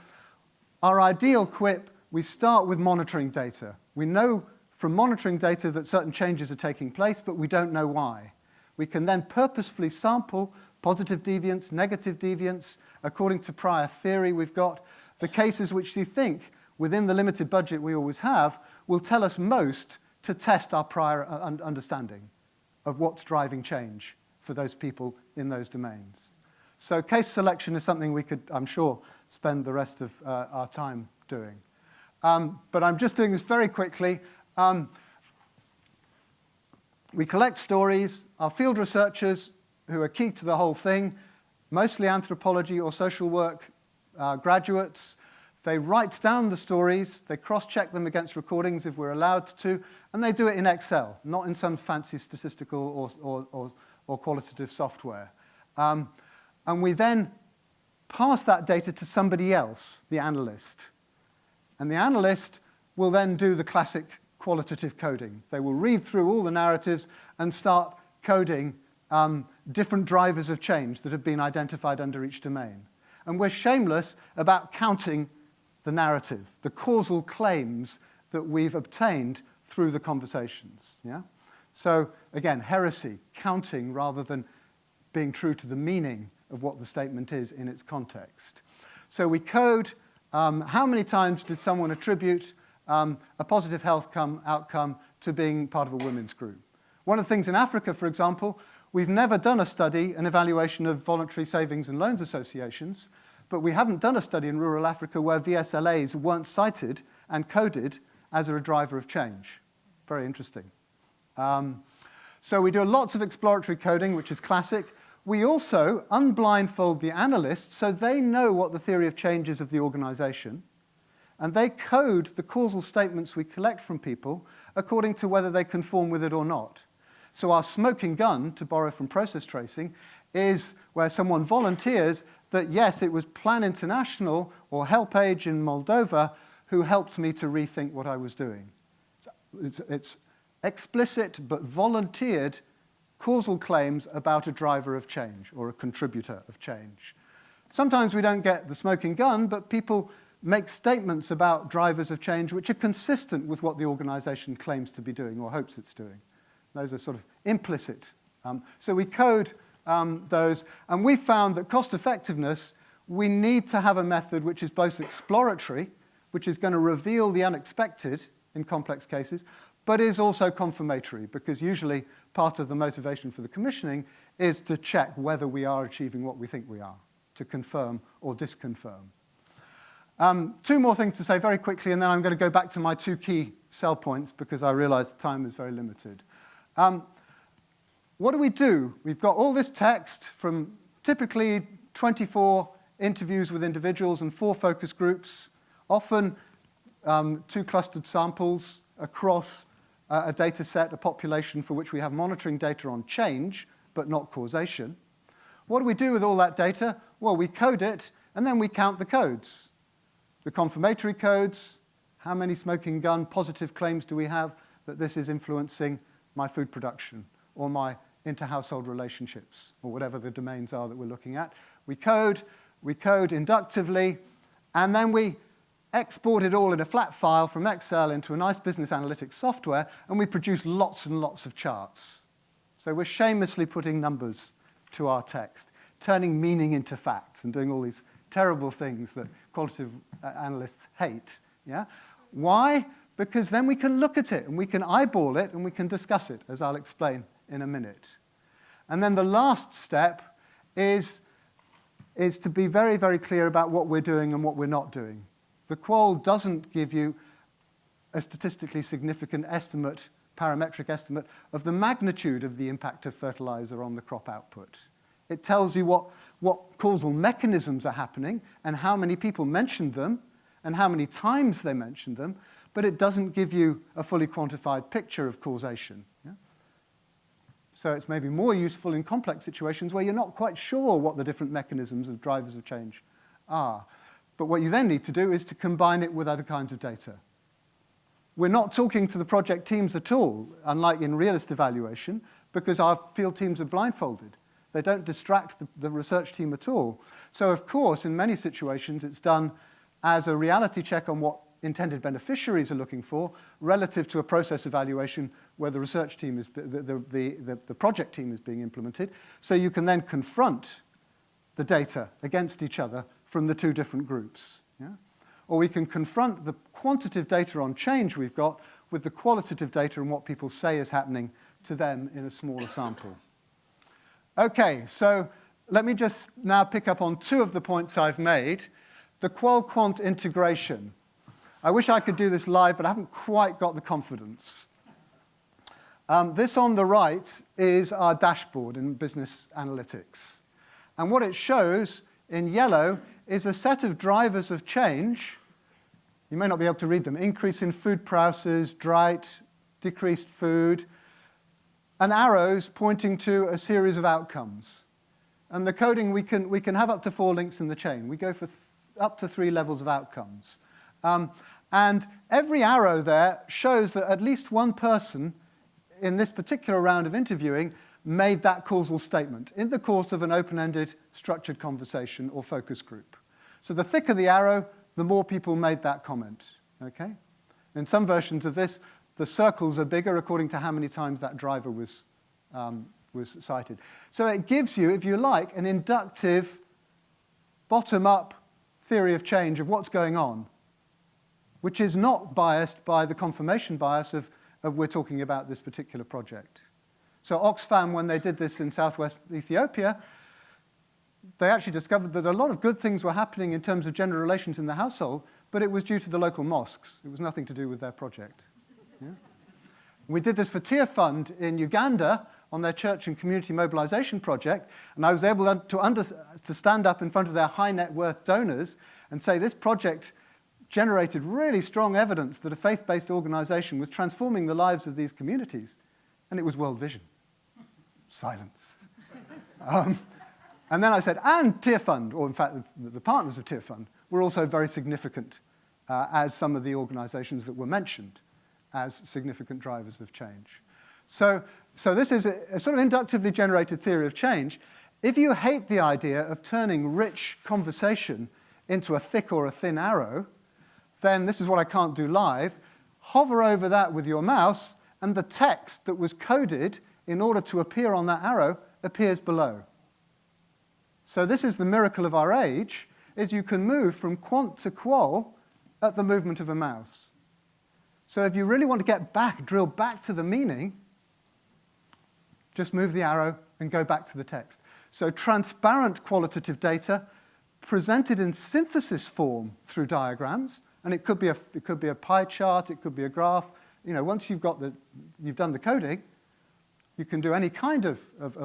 Speaker 4: Our ideal quip, we start with monitoring data. We know from monitoring data that certain changes are taking place, but we don't know why. We can then purposefully sample positive deviance, negative deviance, according to prior theory we've got. The cases which we think, within the limited budget we always have, will tell us most to test our prior understanding of what's driving change for those people in those domains. So case selection is something we could, I'm sure, spend the rest of our time doing. But I'm just doing this very quickly. We collect stories. Our field researchers, who are key to the whole thing, mostly anthropology or social work graduates, they write down the stories, they cross-check them against recordings if we're allowed to, and they do it in Excel, not in some fancy statistical or qualitative software. And we then pass that data to somebody else, the analyst. And the analyst will then do the classic qualitative coding. They will read through all the narratives and start coding different drivers of change that have been identified under each domain. And we're shameless about counting the narrative, the causal claims that we've obtained through the conversations. Yeah? So again, heresy, counting rather than being true to the meaning of what the statement is in its context. So we code how many times did someone attribute a positive health outcome to being part of a women's group. One of the things in Africa, for example, we've never done a study, an evaluation of voluntary savings and loans associations, but we haven't done a study in rural Africa where VSLAs weren't cited and coded as a driver of change. Very interesting. So we do lots of exploratory coding, which is classic. We also unblindfold the analysts so they know what the theory of change is of the organization, and they code the causal statements we collect from people according to whether they conform with it or not. So our smoking gun, to borrow from process tracing, is where someone volunteers that, yes, it was Plan International or HelpAge in Moldova who helped me to rethink what I was doing. It's explicit but volunteered causal claims about a driver of change or a contributor of change. Sometimes we don't get the smoking gun, but people make statements about drivers of change which are consistent with what the organization claims to be doing or hopes it's doing. Those are sort of implicit. So we code those, and we found that cost effectiveness, we need to have a method which is both exploratory, which is going to reveal the unexpected in complex cases, but is also confirmatory, because usually part of the motivation for the commissioning is to check whether we are achieving what we think we are, to confirm or disconfirm. Two more things to say very quickly, and then I'm going to go back to my two key sell points because I realize time is very limited. What do? We've got all this text from typically 24 interviews with individuals and 4 focus groups, often 2 clustered samples across a data set, a population for which we have monitoring data on change, but not causation. What do we do with all that data? Well, we code it, and then we count the codes. The confirmatory codes, how many smoking gun positive claims do we have that this is influencing my food production or my inter-household relationships or whatever the domains are that we're looking at. We code inductively, and then we export it all in a flat file from Excel into a nice business analytics software, and we produce lots and lots of charts. So we're shamelessly putting numbers to our text, turning meaning into facts and doing all these terrible things that qualitative analysts hate. Yeah? Why? Because then we can look at it and we can eyeball it and we can discuss it, as I'll explain in a minute. And then the last step is to be very, very clear about what we're doing and what we're not doing. The qual doesn't give you a statistically significant estimate, parametric estimate, of the magnitude of the impact of fertilizer on the crop output. It tells you what causal mechanisms are happening and how many people mentioned them and how many times they mentioned them, but it doesn't give you a fully quantified picture of causation. Yeah? So it's maybe more useful in complex situations where you're not quite sure what the different mechanisms of drivers of change are. But what you then need to do is to combine it with other kinds of data. We're not talking to the project teams at all, unlike in realist evaluation, because our field teams are blindfolded. They don't distract the research team at all. So, of course, in many situations, it's done as a reality check on what intended beneficiaries are looking for relative to a process evaluation where the research team is, the project team is being implemented. So you can then confront the data against each other from the two different groups. Yeah? Or we can confront the quantitative data on change we've got with the qualitative data and what people say is happening to them in a smaller sample. Okay, so let me just now pick up on two of the points I've made. The qual-quant integration. I wish I could do this live, but I haven't quite got the confidence. This on the right is our dashboard in business analytics. And what it shows in yellow is a set of drivers of change. You may not be able to read them. Increase in food prices, drought, decreased food, and arrows pointing to a series of outcomes. And the coding, we can have up to 4 links in the chain. We go for up to 3 levels of outcomes. And every arrow there shows that at least one person in this particular round of interviewing made that causal statement in the course of an open-ended, structured conversation or focus group. So the thicker the arrow, the more people made that comment. Okay? In some versions of this, the circles are bigger according to how many times that driver was cited. So it gives you, if you like, an inductive, bottom-up theory of change of what's going on, which is not biased by the confirmation bias of we're talking about this particular project. So Oxfam, when they did this in southwest Ethiopia, they actually discovered that a lot of good things were happening in terms of gender relations in the household, but it was due to the local mosques. It was nothing to do with their project. Yeah? We did this for Tear Fund in Uganda on their church and community mobilization project, and I was able to stand up in front of their high net worth donors and say this project generated really strong evidence that a faith-based organization was transforming the lives of these communities, and it was World Vision. Silence. And then I said, and Tear Fund, or in fact the partners of Tear Fund, were also very significant as some of the organizations that were mentioned as significant drivers of change. So this is a sort of inductively generated theory of change. If you hate the idea of turning rich conversation into a thick or a thin arrow, then this is what I can't do live. Hover over that with your mouse, and the text that was coded in order to appear on that arrow appears below. So this is the miracle of our age, is you can move from quant to qual at the movement of a mouse. So if you really want to get back, drill back to the meaning, just move the arrow and go back to the text. So transparent qualitative data presented in synthesis form through diagrams, and it could be a pie chart, it could be a graph. You know, once you've done the coding, you can do any kind of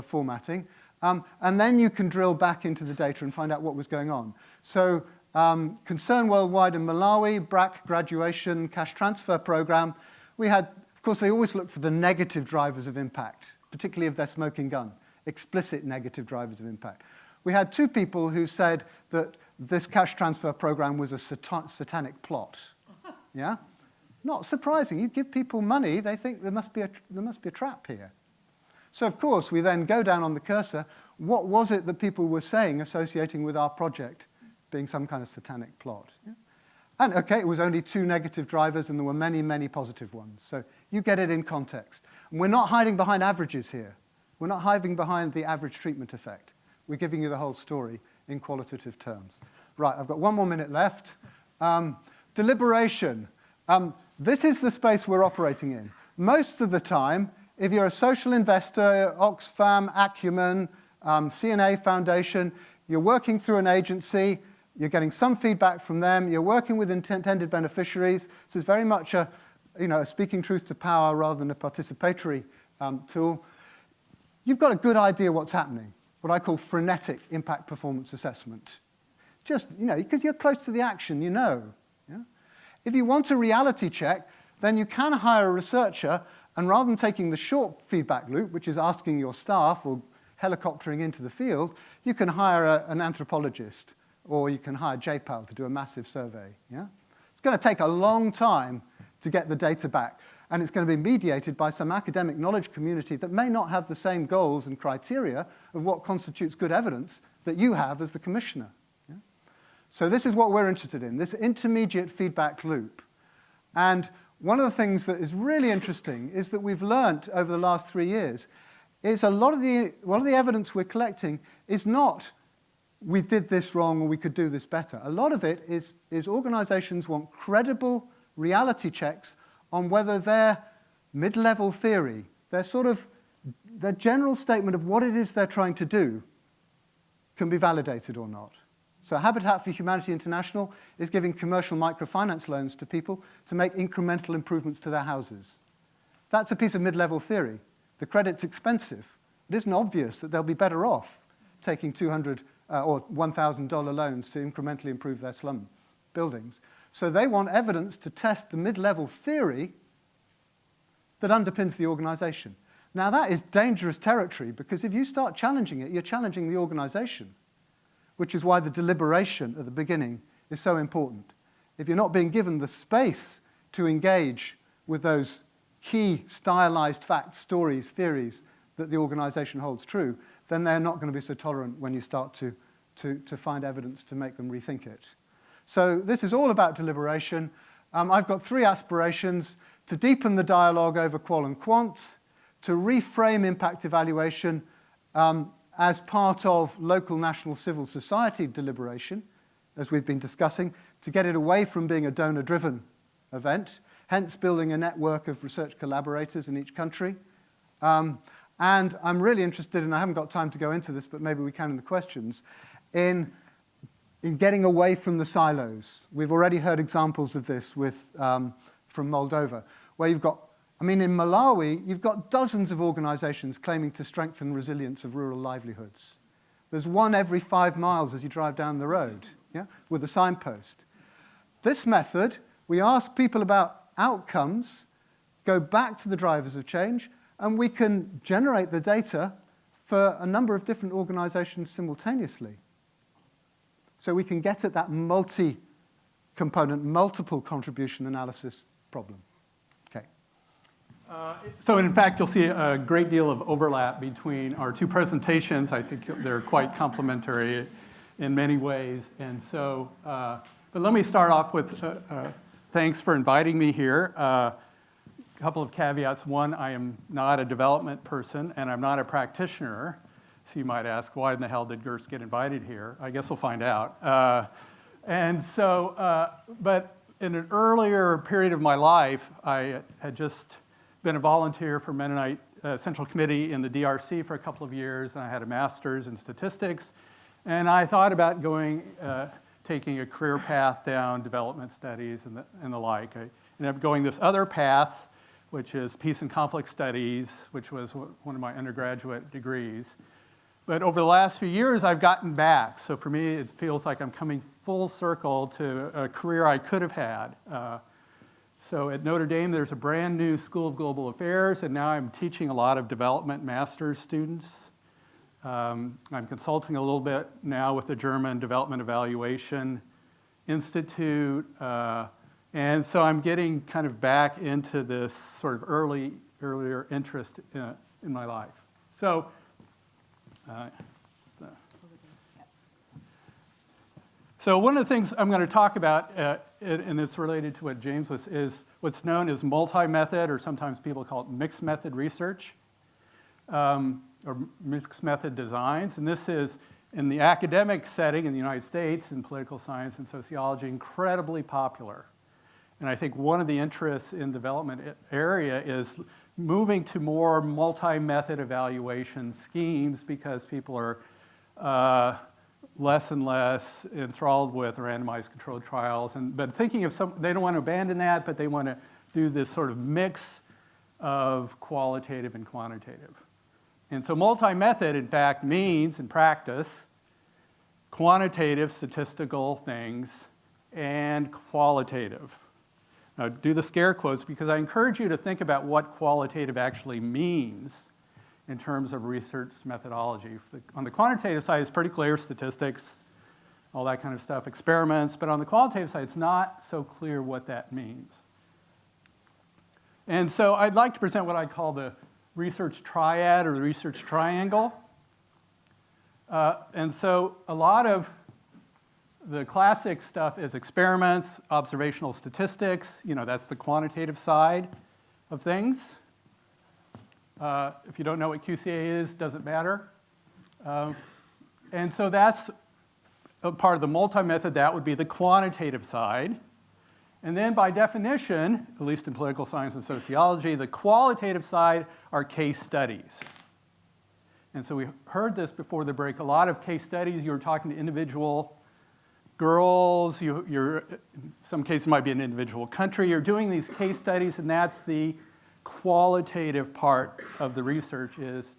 Speaker 4: formatting, and then you can drill back into the data and find out what was going on. So Concern Worldwide in Malawi, BRAC graduation cash transfer program, we had, of course, they always look for the negative drivers of impact, particularly if they're smoking gun, explicit negative drivers of impact. We had 2 people who said that this cash transfer program was a satanic plot. Yeah? Not surprising. You give people money, they think there must be a trap here. So, of course, we then go down on the cursor. What was it that people were saying associating with our project being some kind of satanic plot? Yeah? And, okay, it was only 2 negative drivers, and there were many, many positive ones. So you get it in context. And we're not hiding behind averages here. We're not hiding behind the average treatment effect. We're giving you the whole story in qualitative terms. Right, I've got 1 more minute left. Deliberation. This is the space we're operating in. Most of the time, if you're a social investor, Oxfam, Acumen, CNA Foundation, you're working through an agency, you're getting some feedback from them, you're working with intended beneficiaries. This is very much a speaking truth to power rather than a participatory tool. You've got a good idea what's happening, what I call frenetic impact performance assessment. Just, because you're close to the action, you know. Yeah? If you want a reality check, then you can hire a researcher, and rather than taking the short feedback loop, which is asking your staff or helicoptering into the field, you can hire an anthropologist, or you can hire JPAL to do a massive survey. Yeah? It's going to take a long time to get the data back. And it's going to be mediated by some academic knowledge community that may not have the same goals and criteria of what constitutes good evidence that you have as the commissioner. Yeah? So this is what we're interested in, this intermediate feedback loop. And one of the things that is really interesting is that we've learnt over the last 3 years is a lot of the evidence we're collecting is not we did this wrong or we could do this better. A lot of it is organizations want credible reality checks on whether their mid-level theory, their general statement of what it is they're trying to do can be validated or not. So Habitat for Humanity International is giving commercial microfinance loans to people to make incremental improvements to their houses. That's a piece of mid-level theory. The credit's expensive. It isn't obvious that they'll be better off taking $200 or $1,000 loans to incrementally improve their slum buildings. So they want evidence to test the mid-level theory that underpins the organization. Now that is dangerous territory because if you start challenging it, you're challenging the organization, which is why the deliberation at the beginning is so important. If you're not being given the space to engage with those key stylized facts, stories, theories that the organization holds true, then they're not going to be so tolerant when you start to find evidence to make them rethink it. So this is all about deliberation. I've got 3 aspirations: to deepen the dialogue over qual and quant, to reframe impact evaluation as part of local national civil society deliberation, as we've been discussing, to get it away from being a donor-driven event, hence building a network of research collaborators in each country. And I'm really interested, and I haven't got time to go into this, but maybe we can in the questions, in getting away from the silos. We've already heard examples of this from Moldova, where you've got, in Malawi, you've got dozens of organizations claiming to strengthen resilience of rural livelihoods. There's one every 5 miles as you drive down the road, yeah, with a signpost. This method, we ask people about outcomes, go back to the drivers of change, and we can generate the data for a number of different organizations simultaneously. So we can get at that multi-component, multiple contribution analysis problem. Okay.
Speaker 5: So in fact, you'll see a great deal of overlap between our 2 presentations. I think they're quite complementary in many ways. And so, but let me start off with thanks for inviting me here. A couple of caveats. One, I am not a development person, and I'm not a practitioner. So you might ask, why in the hell did Goertz get invited here? I guess we'll find out. But in an earlier period of my life, I had just been a volunteer for Mennonite Central Committee in the DRC for a couple of years, and I had a master's in statistics. And I thought about taking a career path down development studies and the like. I ended up going this other path, which is peace and conflict studies, which was one of my undergraduate degrees. But over the last few years, I've gotten back. So for me, it feels like I'm coming full circle to a career I could have had. So at Notre Dame, there's a brand new School of Global Affairs, and now I'm teaching a lot of development master's students. I'm consulting a little bit now with the German Development Evaluation Institute. And so I'm getting kind of back into this sort of earlier interest in my life. So one of the things I'm going to talk about, and it's related to what James was, is what's known as multi-method, or sometimes people call it mixed method research, or mixed method designs. And this is, in the academic setting in the United States, in political science and sociology, incredibly popular. And I think one of the interests in development area is moving to more multi-method evaluation schemes because people are less and less enthralled with randomized controlled trials. But thinking of they don't want to abandon that, but they want to do this sort of mix of qualitative and quantitative. And so multi-method, in fact, means, in practice, quantitative statistical things and qualitative. Now, do the scare quotes because I encourage you to think about what qualitative actually means in terms of research methodology. On the quantitative side, it's pretty clear, statistics, all that kind of stuff, experiments. But on the qualitative side, it's not so clear what that means. And so I'd like to present what I call the research triad or the research triangle. And so a lot of the classic stuff is experiments, observational statistics. That's the quantitative side of things. If you don't know what QCA is, doesn't matter. And so that's a part of the multi-method. That would be the quantitative side. And then by definition, at least in political science and sociology, the qualitative side are case studies. And so we heard this before the break. A lot of case studies, you were talking to individual girls. In some cases, it might be an individual country. You're doing these case studies, and that's the qualitative part of the research is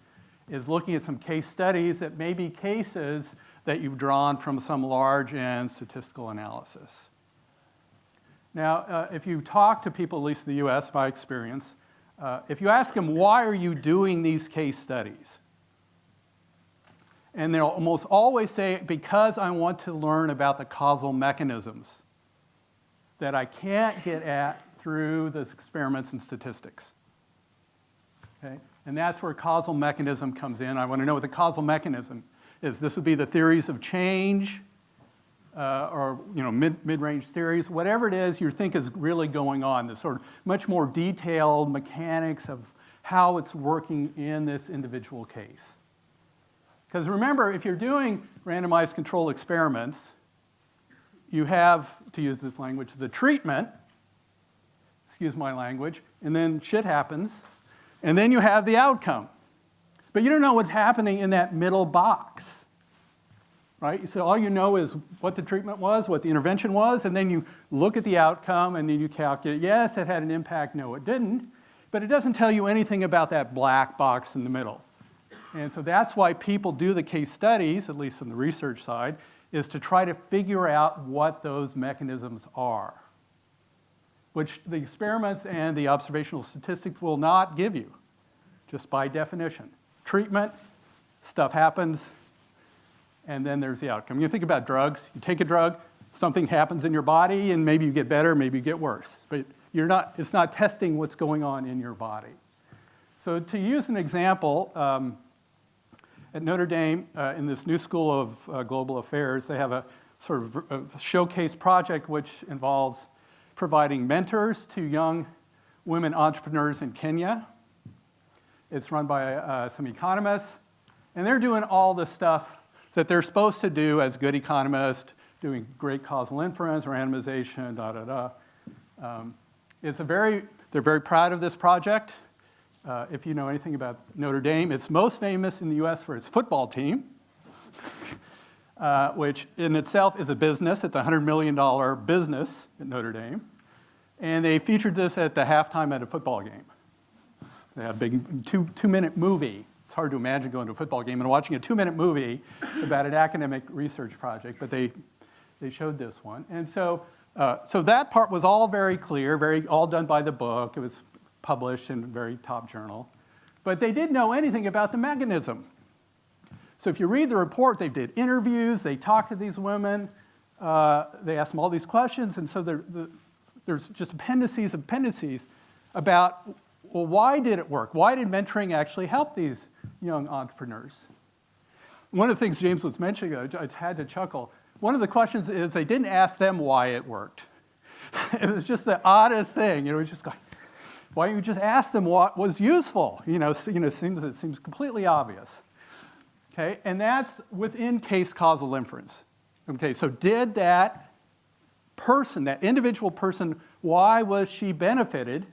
Speaker 5: looking at some case studies that may be cases that you've drawn from some large and statistical analysis. Now, if you talk to people, at least in the US, my experience, if you ask them, why are you doing these case studies? And they'll almost always say, because I want to learn about the causal mechanisms that I can't get at through the experiments and statistics. Okay? And that's where causal mechanism comes in. I want to know what the causal mechanism is. This would be the theories of change, or mid-range theories, whatever it is you think is really going on, the sort of much more detailed mechanics of how it's working in this individual case. Because remember, if you're doing randomized control experiments, you have, to use this language, the treatment, excuse my language, and then shit happens, and then you have the outcome. But you don't know what's happening in that middle box. Right? So all you know is what the treatment was, what the intervention was, and then you look at the outcome and then you calculate, yes, it had an impact, no, it didn't. But it doesn't tell you anything about that black box in the middle. And so that's why people do the case studies, at least on the research side, is to try to figure out what those mechanisms are, which the experiments and the observational statistics will not give you, just by definition. Treatment, stuff happens, and then there's the outcome. You think about drugs. You take a drug, something happens in your body, and maybe you get better, maybe you get worse. But it's not testing what's going on in your body. So to use an example, at Notre Dame, in this new School of Global Affairs, they have a sort of a showcase project which involves providing mentors to young women entrepreneurs in Kenya. It's run by some economists, and they're doing all the stuff that they're supposed to do as good economists, doing great causal inference, randomization, They're very proud of this project. If you know anything about Notre Dame, it's most famous in the US for its football team, which in itself is a business. It's a $100 million business at Notre Dame. And they featured this at the halftime at a football game. They had a big two-minute movie. It's hard to imagine going to a football game and watching a 2-minute movie about an academic research project, but they showed this one. And so that part was all very clear, all done by the book. It was published in a very top journal. But they didn't know anything about the mechanism. So if you read the report, they did interviews, they talked to these women, they asked them all these questions, and so there's just appendices about, well, why did it work? Why did mentoring actually help these young entrepreneurs? One of the things James was mentioning, I had to chuckle. One of the questions is they didn't ask them why it worked. It was just the oddest thing. It was just like, why don't you just ask them what was useful? It seems completely obvious. Okay, and that's within case causal inference. Okay, so did that person, that individual person, why was she benefited?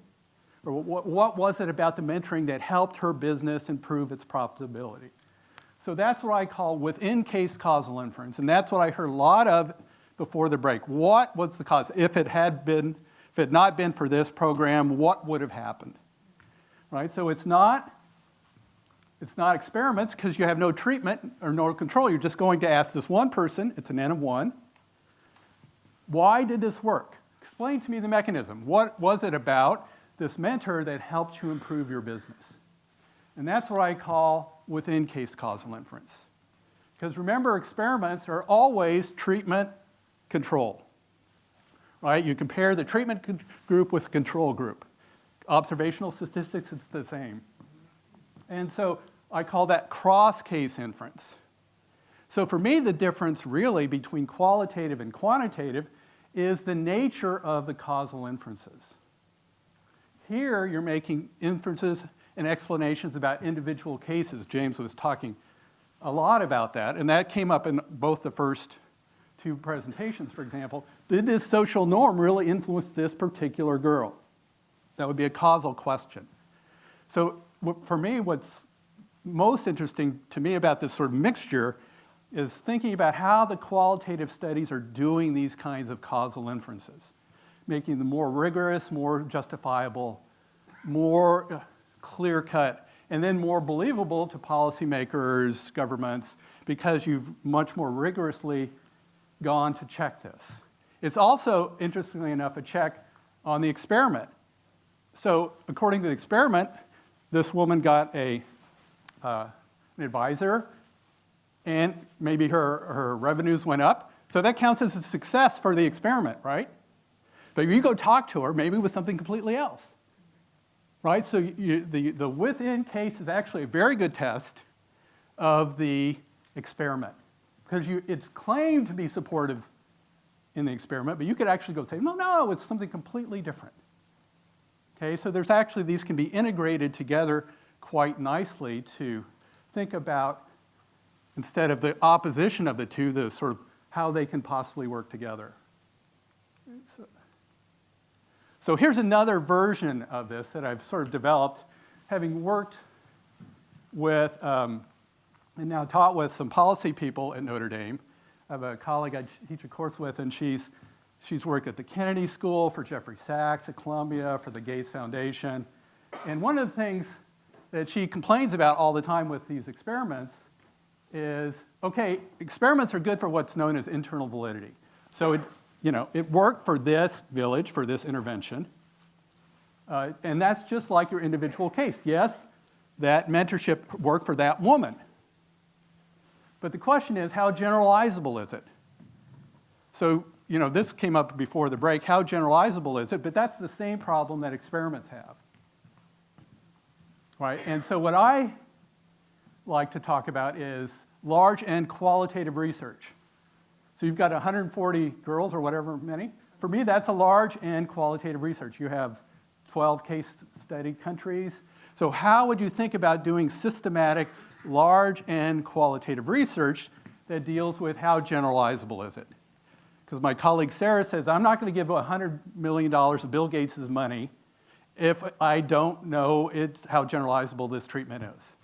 Speaker 5: Or what was it about the mentoring that helped her business improve its profitability? So that's what I call within case causal inference, and that's what I heard a lot of before the break. What was the cause? If it had not been for this program, what would have happened? Right? So it's not experiments because you have no treatment or no control. You're just going to ask this one person, it's an N of 1, why did this work? Explain to me the mechanism. What was it about this mentor that helped you improve your business? And that's what I call within case causal inference. Because remember, experiments are always treatment control. Right? You compare the treatment group with the control group. Observational statistics, it's the same. And so I call that cross-case inference. So for me, the difference really between qualitative and quantitative is the nature of the causal inferences. Here, you're making inferences and explanations about individual cases. James was talking a lot about that, and that came up in both the first two presentations, for example. Did this social norm really influence this particular girl? That would be a causal question. So for me, what's most interesting to me about this sort of mixture is thinking about how the qualitative studies are doing these kinds of causal inferences, making them more rigorous, more justifiable, more clear-cut, and then more believable to policymakers, governments, because you've much more rigorously gone to check this. It's also, interestingly enough, a check on the experiment. So according to the experiment, this woman got an advisor, and maybe her revenues went up. So that counts as a success for the experiment, right? But if you go talk to her, maybe with something completely else, right? So the within case is actually a very good test of the experiment, because it's claimed to be supportive in the experiment, but you could actually go say, no, it's something completely different. Okay, so there's actually, these can be integrated together quite nicely to think about, instead of the opposition of the two, the sort of how they can possibly work together. So here's another version of this that I've sort of developed, having worked with and now taught with some policy people at Notre Dame. I have a colleague I teach a course with, and she's worked at the Kennedy School, for Jeffrey Sachs, at Columbia, for the Gates Foundation. And one of the things that she complains about all the time with these experiments is, okay, experiments are good for what's known as internal validity. So it worked for this village, for this intervention. And that's just like your individual case. Yes, that mentorship worked for that woman. But the question is, how generalizable is it? So, this came up before the break. How generalizable is it? But that's the same problem that experiments have. Right? And so what I like to talk about is large and qualitative research. So you've got 140 girls or whatever many. For me, that's a large and qualitative research. You have 12 case study countries. So how would you think about doing systematic, large and qualitative research that deals with how generalizable is it? Because my colleague Sarah says, I'm not going to give $100 million of Bill Gates' money if I don't know how generalizable this treatment is.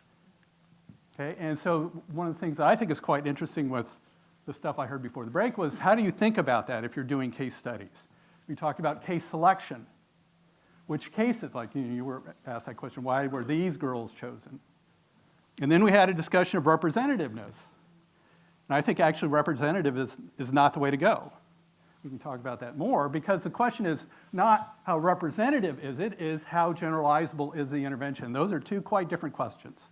Speaker 5: Okay, and so one of the things that I think is quite interesting with the stuff I heard before the break was, how do you think about that if you're doing case studies? We talked about case selection. Which cases, like you were asked that question, why were these girls chosen? And then we had a discussion of representativeness. And I think actually representative is not the way to go. We can talk about that more, because the question is not how representative is it, is how generalizable is the intervention. Those are two quite different questions.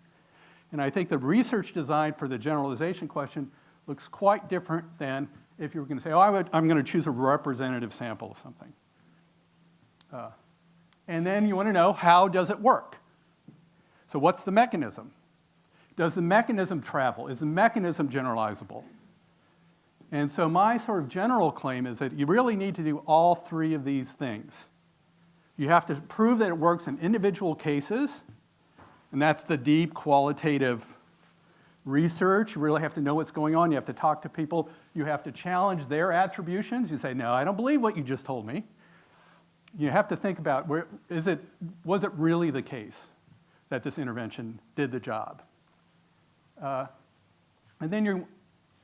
Speaker 5: And I think the research design for the generalization question looks quite different than if you were going to say, I'm going to choose a representative sample of something. And then you want to know, how does it work? So what's the mechanism? Does the mechanism travel? Is the mechanism generalizable? And so my sort of general claim is that you really need to do all three of these things. You have to prove that it works in individual cases, and that's the deep qualitative research. You really have to know what's going on. You have to talk to people. You have to challenge their attributions. You say, no, I don't believe what you just told me. You have to think about, was it really the case that this intervention did the job? And then you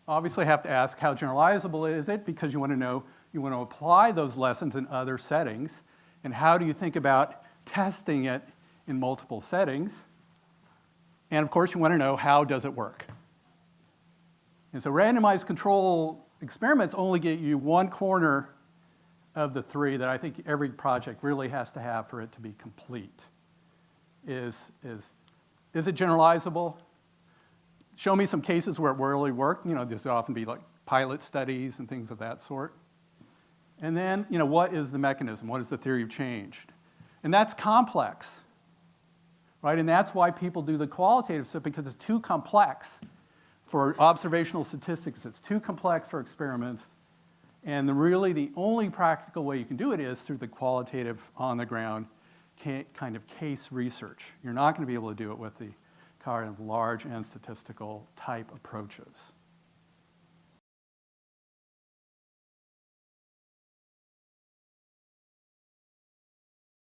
Speaker 5: obviously have to ask, how generalizable is it? Because you want to apply those lessons in other settings. And how do you think about testing it in multiple settings? And of course, you want to know, how does it work? And so randomized control experiments only get you one corner of the three that I think every project really has to have for it to be complete. Is it generalizable? Show me some cases where it really worked. This would often be like pilot studies and things of that sort. And then, what is the mechanism? What is the theory of change? And that's complex, right? And that's why people do the qualitative stuff, because it's too complex for observational statistics. It's too complex for experiments. And really the only practical way you can do it is through the qualitative, on-the-ground kind of case research. You're not going to be able to do it with the kind of large and statistical type approaches.